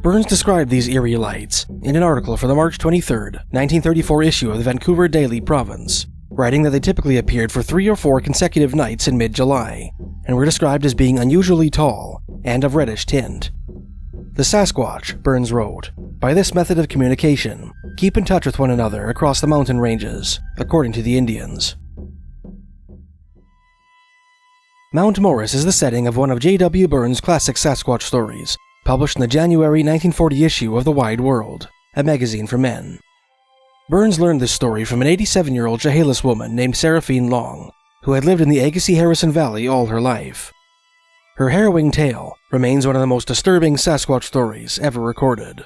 Burns described these eerie lights in an article for the March 23, 1934 issue of the Vancouver Daily Province, writing that they typically appeared for 3 or 4 consecutive nights in mid-July, and were described as being unusually tall and of reddish tint. The Sasquatch, Burns wrote, by this method of communication, keep in touch with one another across the mountain ranges, according to the Indians. Mount Morris is the setting of one of J.W. Burns' classic Sasquatch stories, published in the January 1940 issue of The Wide World, a magazine for men. Burns learned this story from an 87-year-old Chehalis woman named Seraphine Long, who had lived in the Agassiz-Harrison Valley all her life. Her harrowing tale remains one of the most disturbing Sasquatch stories ever recorded.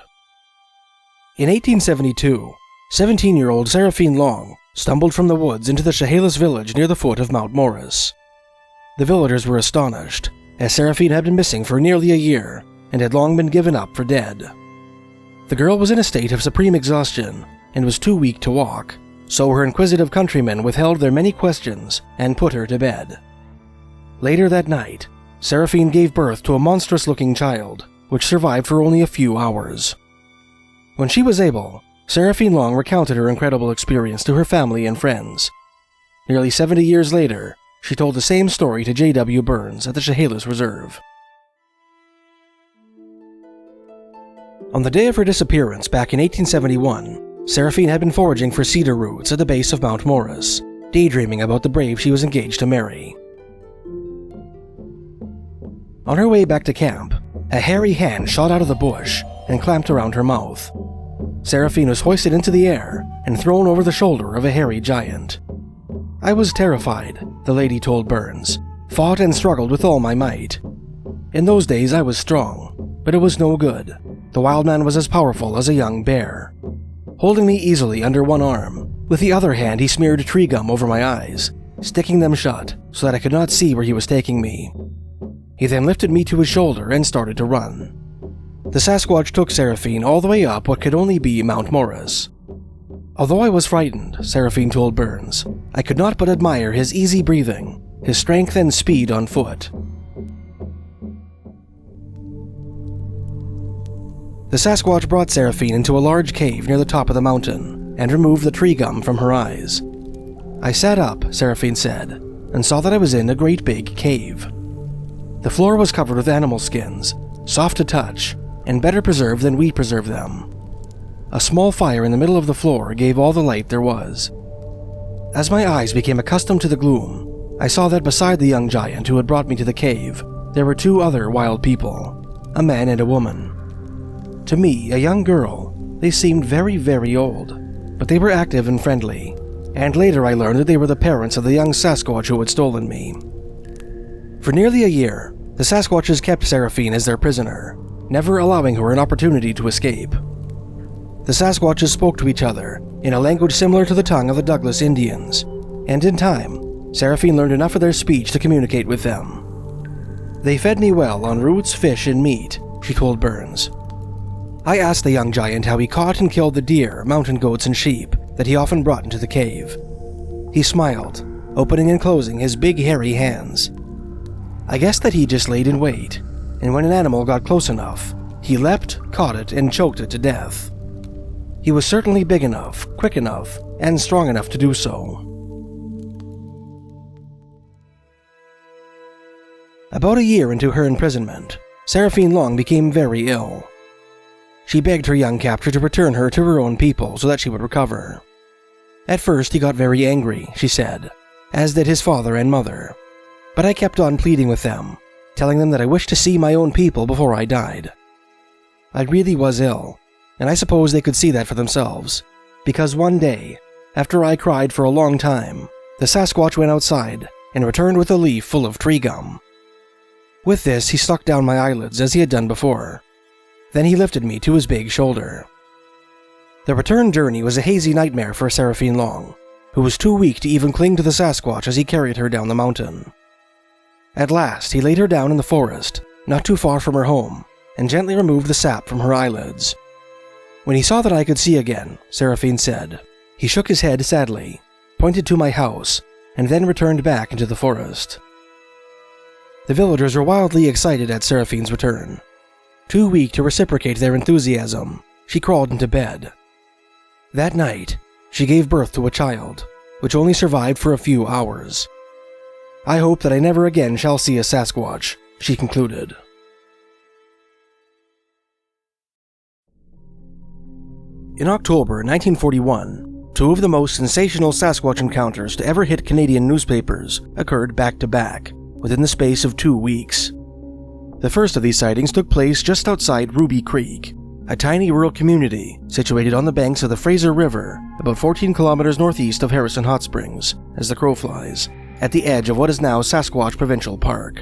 In 1872, 17-year-old Seraphine Long stumbled from the woods into the Chehalis village near the foot of Mount Morris. The villagers were astonished, as Seraphine had been missing for nearly a year and had long been given up for dead. The girl was in a state of supreme exhaustion and was too weak to walk, so her inquisitive countrymen withheld their many questions and put her to bed. Later that night, Seraphine gave birth to a monstrous-looking child, which survived for only a few hours. When she was able, Seraphine Long recounted her incredible experience to her family and friends. Nearly 70 years later, she told the same story to J.W. Burns at the Chehalis Reserve. On the day of her disappearance back in 1871, Seraphine had been foraging for cedar roots at the base of Mount Morris, daydreaming about the brave she was engaged to marry. On her way back to camp, a hairy hand shot out of the bush and clamped around her mouth. Seraphine was hoisted into the air and thrown over the shoulder of a hairy giant. I was terrified, the lady told Burns, fought and struggled with all my might. In those days I was strong, but it was no good. The wild man was as powerful as a young bear. Holding me easily under one arm, with the other hand he smeared tree gum over my eyes, sticking them shut so that I could not see where he was taking me. He then lifted me to his shoulder and started to run. The Sasquatch took Seraphine all the way up what could only be Mount Morris. Although I was frightened, Seraphine told Burns, I could not but admire his easy breathing, his strength and speed on foot. The Sasquatch brought Seraphine into a large cave near the top of the mountain and removed the tree gum from her eyes. I sat up, Seraphine said, and saw that I was in a great big cave. The floor was covered with animal skins, soft to touch, and better preserved than we preserve them. A small fire in the middle of the floor gave all the light there was. As my eyes became accustomed to the gloom, I saw that beside the young giant who had brought me to the cave, there were 2 other wild people, a man and a woman. To me, a young girl, they seemed very, very old, but they were active and friendly, and later I learned that they were the parents of the young Sasquatch who had stolen me. For nearly a year, the Sasquatches kept Seraphine as their prisoner, never allowing her an opportunity to escape. The Sasquatches spoke to each other in a language similar to the tongue of the Douglas Indians, and in time, Seraphine learned enough of their speech to communicate with them. They fed me well on roots, fish, and meat, she told Burns. I asked the young giant how he caught and killed the deer, mountain goats, and sheep that he often brought into the cave. He smiled, opening and closing his big hairy hands. I guessed that he just laid in wait, and when an animal got close enough, he leapt, caught it, and choked it to death. He was certainly big enough, quick enough, and strong enough to do so. About a year into her imprisonment, Seraphine Long became very ill. She begged her young captor to return her to her own people so that she would recover. At first he got very angry, she said, as did his father and mother. But I kept on pleading with them, telling them that I wished to see my own people before I died. I really was ill, and I suppose they could see that for themselves, because one day, after I cried for a long time, the Sasquatch went outside and returned with a leaf full of tree gum. With this, he sucked down my eyelids as he had done before. Then he lifted me to his big shoulder. The return journey was a hazy nightmare for Seraphine Long, who was too weak to even cling to the Sasquatch as he carried her down the mountain. At last, he laid her down in the forest, not too far from her home, and gently removed the sap from her eyelids. When he saw that I could see again, Seraphine said, he shook his head sadly, pointed to my house, and then returned back into the forest. The villagers were wildly excited at Seraphine's return. Too weak to reciprocate their enthusiasm, she crawled into bed. That night, she gave birth to a child, which only survived for a few hours. I hope that I never again shall see a Sasquatch, she concluded. In October 1941, two of the most sensational Sasquatch encounters to ever hit Canadian newspapers occurred back-to-back, within the space of 2 weeks. The first of these sightings took place just outside Ruby Creek, a tiny rural community situated on the banks of the Fraser River, about 14 kilometers northeast of Harrison Hot Springs, as the crow flies, at the edge of what is now Sasquatch Provincial Park.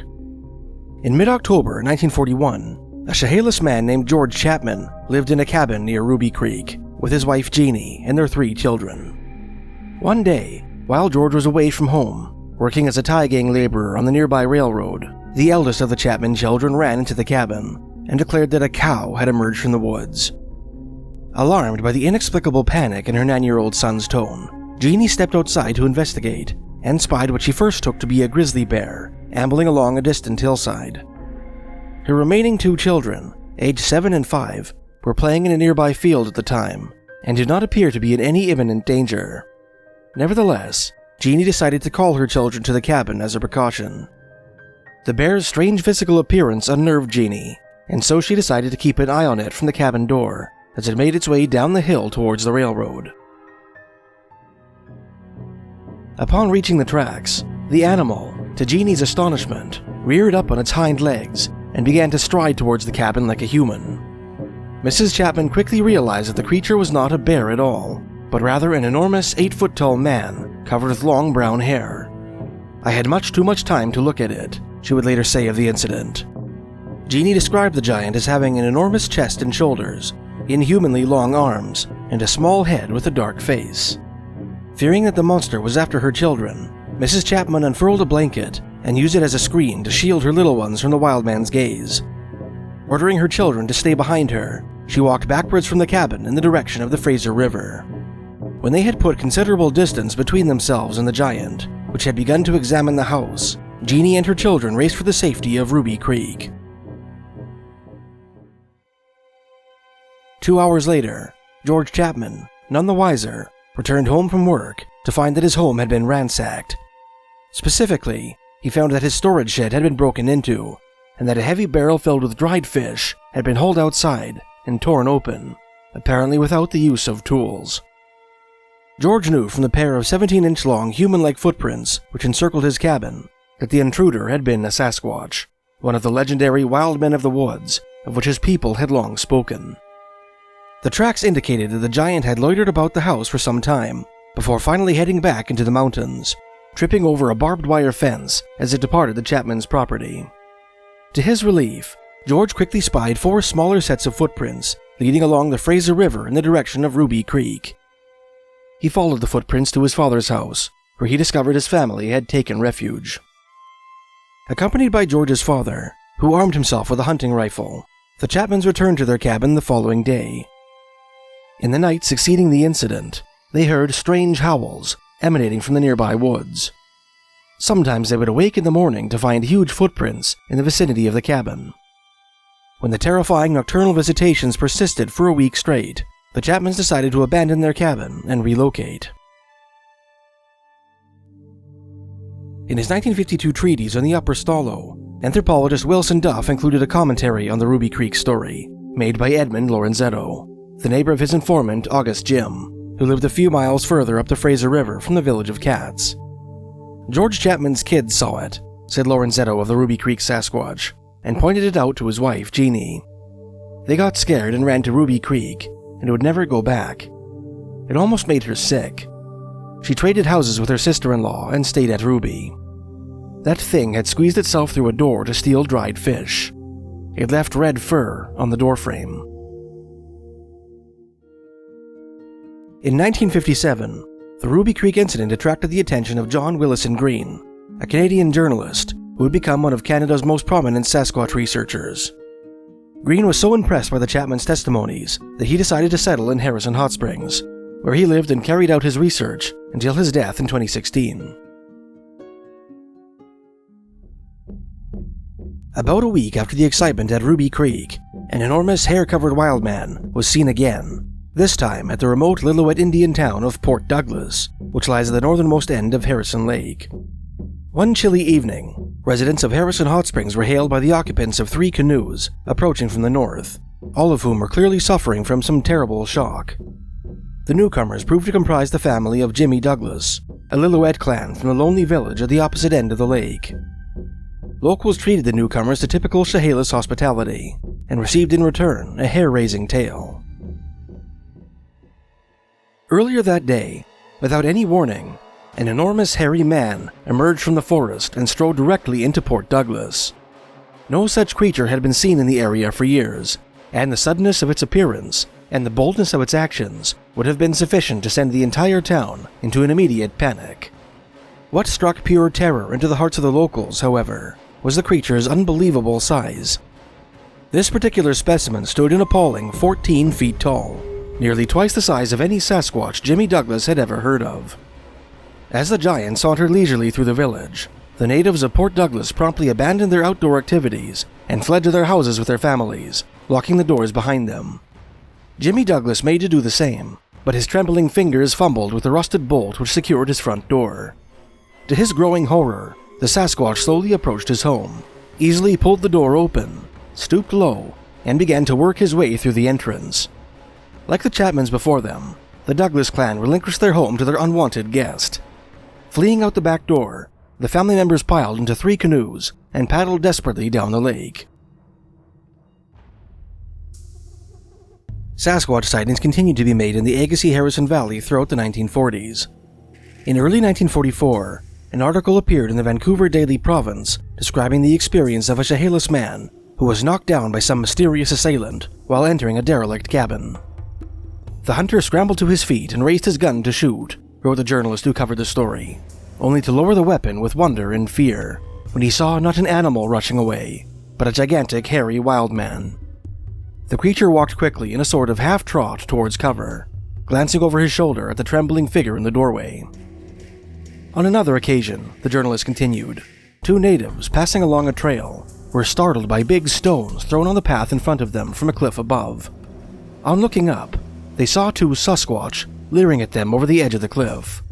In mid-October 1941, a Chehalis man named George Chapman lived in a cabin near Ruby Creek with his wife Jeannie and their 3 children. One day, while George was away from home, working as a tie gang laborer on the nearby railroad, the eldest of the Chapman children ran into the cabin and declared that a cow had emerged from the woods. Alarmed by the inexplicable panic in her 9-year-old son's tone, Jeannie stepped outside to investigate and spied what she first took to be a grizzly bear ambling along a distant hillside. Her remaining 2 children, aged 7 and 5, were playing in a nearby field at the time and did not appear to be in any imminent danger. Nevertheless, Jeannie decided to call her children to the cabin as a precaution. The bear's strange physical appearance unnerved Jeannie, and so she decided to keep an eye on it from the cabin door as it made its way down the hill towards the railroad. Upon reaching the tracks, the animal, to Jeannie's astonishment, reared up on its hind legs and began to stride towards the cabin like a human. Mrs. Chapman quickly realized that the creature was not a bear at all, but rather an enormous 8-foot-tall man covered with long brown hair. I had much too much time to look at it, she would later say of the incident. Jeannie described the giant as having an enormous chest and shoulders, inhumanly long arms, and a small head with a dark face. Fearing that the monster was after her children, Mrs. Chapman unfurled a blanket and used it as a screen to shield her little ones from the wild man's gaze. Ordering her children to stay behind her, she walked backwards from the cabin in the direction of the Fraser River. When they had put considerable distance between themselves and the giant, which had begun to examine the house, Jeannie and her children raced for the safety of Ruby Creek. 2 hours later, George Chapman, none the wiser, returned home from work to find that his home had been ransacked. Specifically, he found that his storage shed had been broken into, and that a heavy barrel filled with dried fish had been hauled outside and torn open, apparently without the use of tools. George knew from the pair of 17-inch long human-like footprints which encircled his cabin that the intruder had been a Sasquatch, one of the legendary Wild Men of the Woods of which his people had long spoken. The tracks indicated that the giant had loitered about the house for some time before finally heading back into the mountains, tripping over a barbed wire fence as it departed the Chapman's property. To his relief, George quickly spied 4 smaller sets of footprints leading along the Fraser River in the direction of Ruby Creek. He followed the footprints to his father's house, where he discovered his family had taken refuge. Accompanied by George's father, who armed himself with a hunting rifle, the Chapmans returned to their cabin the following day. In the night succeeding the incident, they heard strange howls emanating from the nearby woods. Sometimes they would awake in the morning to find huge footprints in the vicinity of the cabin. When the terrifying nocturnal visitations persisted for a week straight, the Chapmans decided to abandon their cabin and relocate. In his 1952 treatise on the Upper Stalo, anthropologist Wilson Duff included a commentary on the Ruby Creek story, made by Edmund Lorenzetto, the neighbor of his informant August Jim, who lived a few miles further up the Fraser River from the village of Cats. George Chapman's kids saw it, said Lorenzetto of the Ruby Creek Sasquatch, and pointed it out to his wife, Jeannie. They got scared and ran to Ruby Creek, and would never go back. It almost made her sick. She traded houses with her sister-in-law and stayed at Ruby. That thing had squeezed itself through a door to steal dried fish. It left red fur on the doorframe. In 1957, the Ruby Creek incident attracted the attention of John Willison Green, a Canadian journalist who would become one of Canada's most prominent Sasquatch researchers. Green was so impressed by the Chapmans' testimonies that he decided to settle in Harrison Hot Springs, where he lived and carried out his research until his death in 2016. About a week after the excitement at Ruby Creek, an enormous hair-covered wild man was seen again, this time at the remote Lillooet Indian town of Port Douglas, which lies at the northernmost end of Harrison Lake. One chilly evening, residents of Harrison Hot Springs were hailed by the occupants of 3 canoes approaching from the north, all of whom were clearly suffering from some terrible shock. The newcomers proved to comprise the family of Jimmy Douglas, a Lillooet clan from the lonely village at the opposite end of the lake. Locals treated the newcomers to typical Chehalis hospitality, and received in return a hair-raising tale. Earlier that day, without any warning, an enormous hairy man emerged from the forest and strode directly into Port Douglas. No such creature had been seen in the area for years, and the suddenness of its appearance and the boldness of its actions would have been sufficient to send the entire town into an immediate panic. What struck pure terror into the hearts of the locals, however, was the creature's unbelievable size. This particular specimen stood an appalling 14 feet tall, nearly twice the size of any Sasquatch Jimmy Douglas had ever heard of. As the giant sauntered leisurely through the village, the natives of Port Douglas promptly abandoned their outdoor activities and fled to their houses with their families, locking the doors behind them. Jimmy Douglas made to do the same, but his trembling fingers fumbled with the rusted bolt which secured his front door. To his growing horror, the Sasquatch slowly approached his home, easily pulled the door open, stooped low, and began to work his way through the entrance. Like the Chapmans before them, the Douglas clan relinquished their home to their unwanted guest. Fleeing out the back door, the family members piled into 3 canoes and paddled desperately down the lake. Sasquatch sightings continued to be made in the Agassiz-Harrison Valley throughout the 1940s. In early 1944, an article appeared in the Vancouver Daily Province describing the experience of a Chehalis man who was knocked down by some mysterious assailant while entering a derelict cabin. The hunter scrambled to his feet and raised his gun to shoot, wrote the journalist who covered the story, only to lower the weapon with wonder and fear when he saw not an animal rushing away, but a gigantic hairy wild man. The creature walked quickly in a sort of half-trot towards cover, glancing over his shoulder at the trembling figure in the doorway. On another occasion, the journalist continued, 2 natives passing along a trail were startled by big stones thrown on the path in front of them from a cliff above. On looking up, they saw 2 Sasquatch leering at them over the edge of the cliff.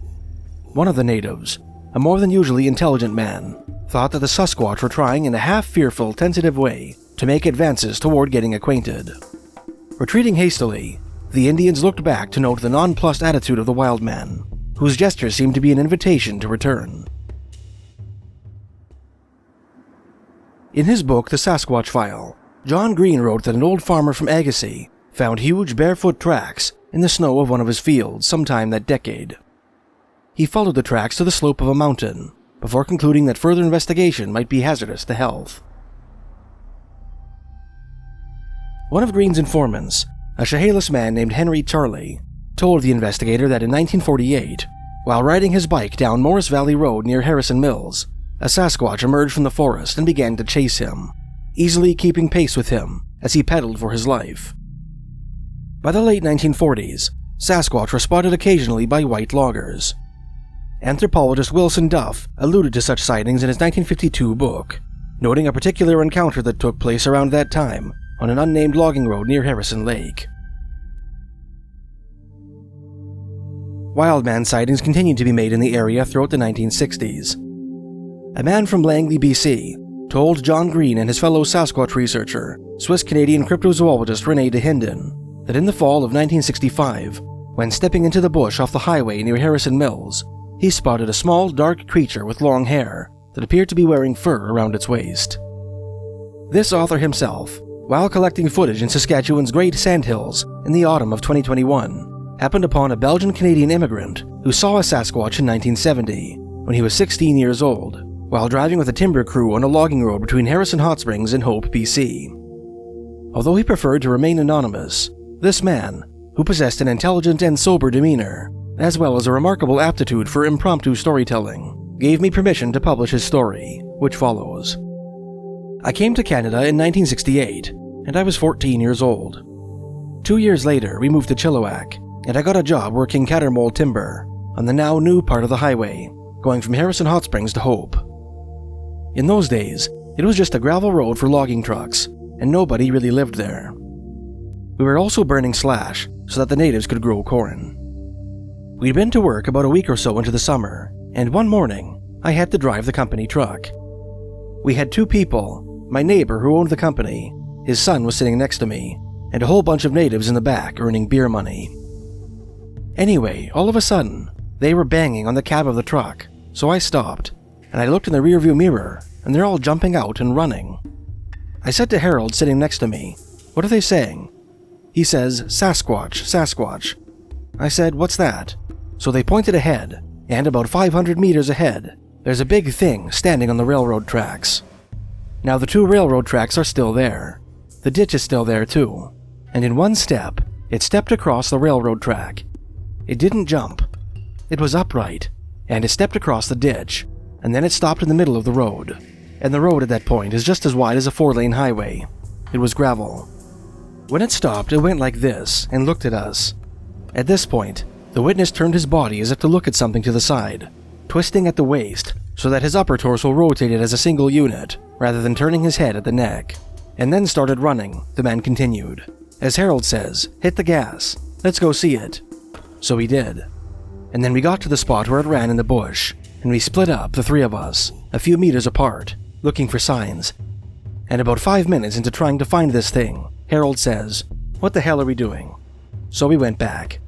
One of the natives, a more than usually intelligent man, thought that the Sasquatch were trying in a half-fearful, tentative way to make advances toward getting acquainted. Retreating hastily, the Indians looked back to note the nonplussed attitude of the wild man, whose gesture seemed to be an invitation to return. In his book, The Sasquatch File, John Green wrote that an old farmer from Agassiz found huge barefoot tracks in the snow of one of his fields sometime that decade. He followed the tracks to the slope of a mountain, before concluding that further investigation might be hazardous to health. One of Green's informants, a Chehalis man named Henry Charley, told the investigator that in 1948, while riding his bike down Morris Valley Road near Harrison Mills, a Sasquatch emerged from the forest and began to chase him, easily keeping pace with him as he pedaled for his life. By the late 1940s, Sasquatch were spotted occasionally by white loggers. Anthropologist Wilson Duff alluded to such sightings in his 1952 book, noting a particular encounter that took place around that time on an unnamed logging road near Harrison Lake. Wild man sightings continued to be made in the area throughout the 1960s. A man from Langley, BC, told John Green and his fellow Sasquatch researcher, Swiss-Canadian cryptozoologist René de Hinden, that in the fall of 1965, when stepping into the bush off the highway near Harrison Mills, he spotted a small, dark creature with long hair that appeared to be wearing fur around its waist. This author himself, while collecting footage in Saskatchewan's Great Sandhills in the autumn of 2021, happened upon a Belgian-Canadian immigrant who saw a Sasquatch in 1970, when he was 16 years old, while driving with a timber crew on a logging road between Harrison Hot Springs and Hope, BC. Although he preferred to remain anonymous, this man, who possessed an intelligent and sober demeanor, as well as a remarkable aptitude for impromptu storytelling, gave me permission to publish his story, which follows. I came to Canada in 1968, and I was 14 years old. 2 years later, we moved to Chilliwack, and I got a job working catermold timber on the now new part of the highway, going from Harrison Hot Springs to Hope. In those days, it was just a gravel road for logging trucks, and nobody really lived there. We were also burning slash so that the natives could grow corn. We'd been to work about a week or so into the summer, and one morning, I had to drive the company truck. We had 2 people, my neighbor who owned the company, his son was sitting next to me, and a whole bunch of natives in the back earning beer money. Anyway, all of a sudden, they were banging on the cab of the truck, so I stopped, and I looked in the rearview mirror, and they're all jumping out and running. I said to Harold sitting next to me, "What are they saying?" He says, "Sasquatch, Sasquatch." I said, "What's that?" So they pointed ahead, and about 500 meters ahead, there's a big thing standing on the railroad tracks. Now the 2 railroad tracks are still there. The ditch is still there too, and in one step, it stepped across the railroad track. It didn't jump. It was upright, and it stepped across the ditch, and then it stopped in the middle of the road. And the road at that point is just as wide as a 4-lane highway. It was gravel. When it stopped, it went like this and looked at us. At this point, the witness turned his body as if to look at something to the side, twisting at the waist so that his upper torso rotated as a single unit rather than turning his head at the neck, and then started running. The man continued. As Harold says, "Hit the gas. Let's go see it." So we did. And then we got to the spot where it ran in the bush, and we split up, the 3 of us, a few meters apart, looking for signs. And about 5 minutes into trying to find this thing, Harold says, "What the hell are we doing?" So we went back.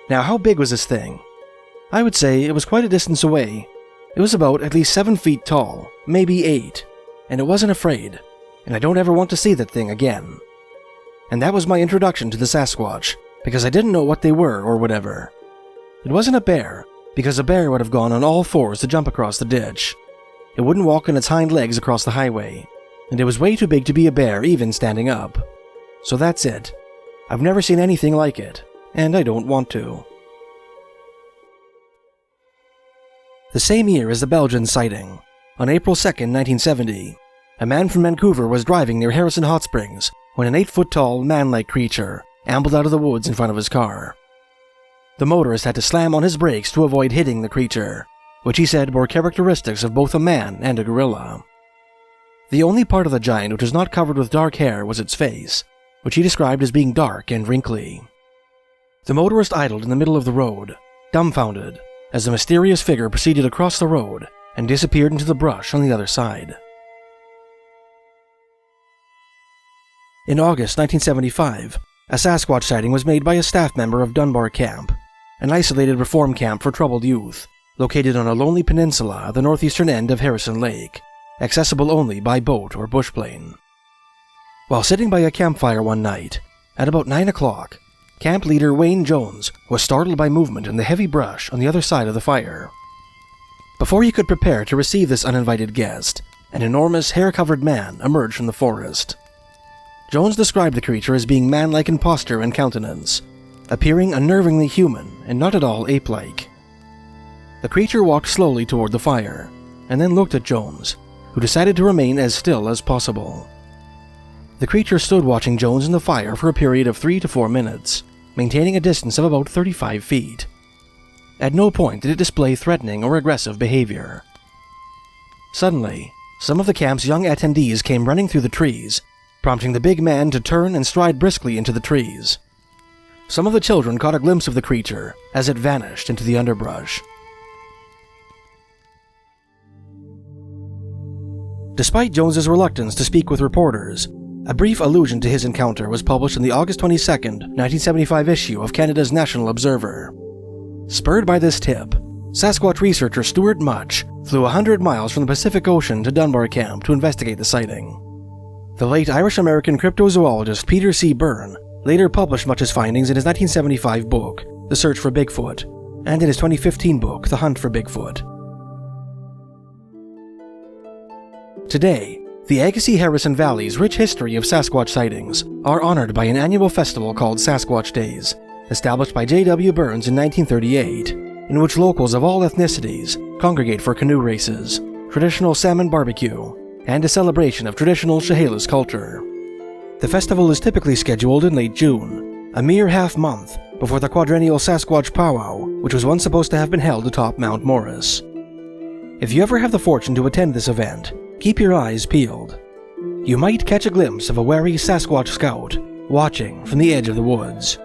Now, how big was this thing? I would say it was quite a distance away. It was about at least 7 feet tall, maybe 8, and it wasn't afraid, and I don't ever want to see that thing again. And that was my introduction to the Sasquatch, because I didn't know what they were or whatever. It wasn't a bear, because a bear would have gone on all 4s to jump across the ditch. It wouldn't walk on its hind legs across the highway, and it was way too big to be a bear even standing up. So that's it. I've never seen anything like it, and I don't want to. The same year as the Belgian sighting, on April 2nd, 1970, a man from Vancouver was driving near Harrison Hot Springs when an 8-foot-tall, man-like creature ambled out of the woods in front of his car. The motorist had to slam on his brakes to avoid hitting the creature, which he said bore characteristics of both a man and a gorilla. The only part of the giant which was not covered with dark hair was its face, which he described as being dark and wrinkly. The motorist idled in the middle of the road, dumbfounded, as the mysterious figure proceeded across the road and disappeared into the brush on the other side. In August 1975, a Sasquatch sighting was made by a staff member of Dunbar Camp, an isolated reform camp for troubled youth, located on a lonely peninsula at the northeastern end of Harrison Lake, accessible only by boat or bushplane. While sitting by a campfire one night, at about 9 o'clock, camp leader Wayne Jones was startled by movement in the heavy brush on the other side of the fire. Before he could prepare to receive this uninvited guest, an enormous hair-covered man emerged from the forest. Jones described the creature as being man-like in posture and countenance, appearing unnervingly human and not at all ape-like. The creature walked slowly toward the fire, and then looked at Jones, who decided to remain as still as possible. The creature stood watching Jones in the fire for a period of 3 to 4 minutes, maintaining a distance of about 35 feet. At no point did it display threatening or aggressive behavior. Suddenly, some of the camp's young attendees came running through the trees, prompting the big man to turn and stride briskly into the trees. Some of the children caught a glimpse of the creature as it vanished into the underbrush. Despite Jones's reluctance to speak with reporters, a brief allusion to his encounter was published in the August 22, 1975 issue of Canada's National Observer. Spurred by this tip, Sasquatch researcher Stuart Much flew 100 miles from the Pacific Ocean to Dunbar Camp to investigate the sighting. The late Irish-American cryptozoologist Peter C. Byrne later published Much's findings in his 1975 book, The Search for Bigfoot, and in his 2015 book, The Hunt for Bigfoot. Today, the Agassiz-Harrison Valley's rich history of Sasquatch sightings are honored by an annual festival called Sasquatch Days, established by J.W. Burns in 1938, in which locals of all ethnicities congregate for canoe races, traditional salmon barbecue, and a celebration of traditional Chehalis culture. The festival is typically scheduled in late June, a mere half-month before the quadrennial Sasquatch powwow, which was once supposed to have been held atop Mount Morris. If you ever have the fortune to attend this event, keep your eyes peeled. You might catch a glimpse of a wary Sasquatch scout watching from the edge of the woods.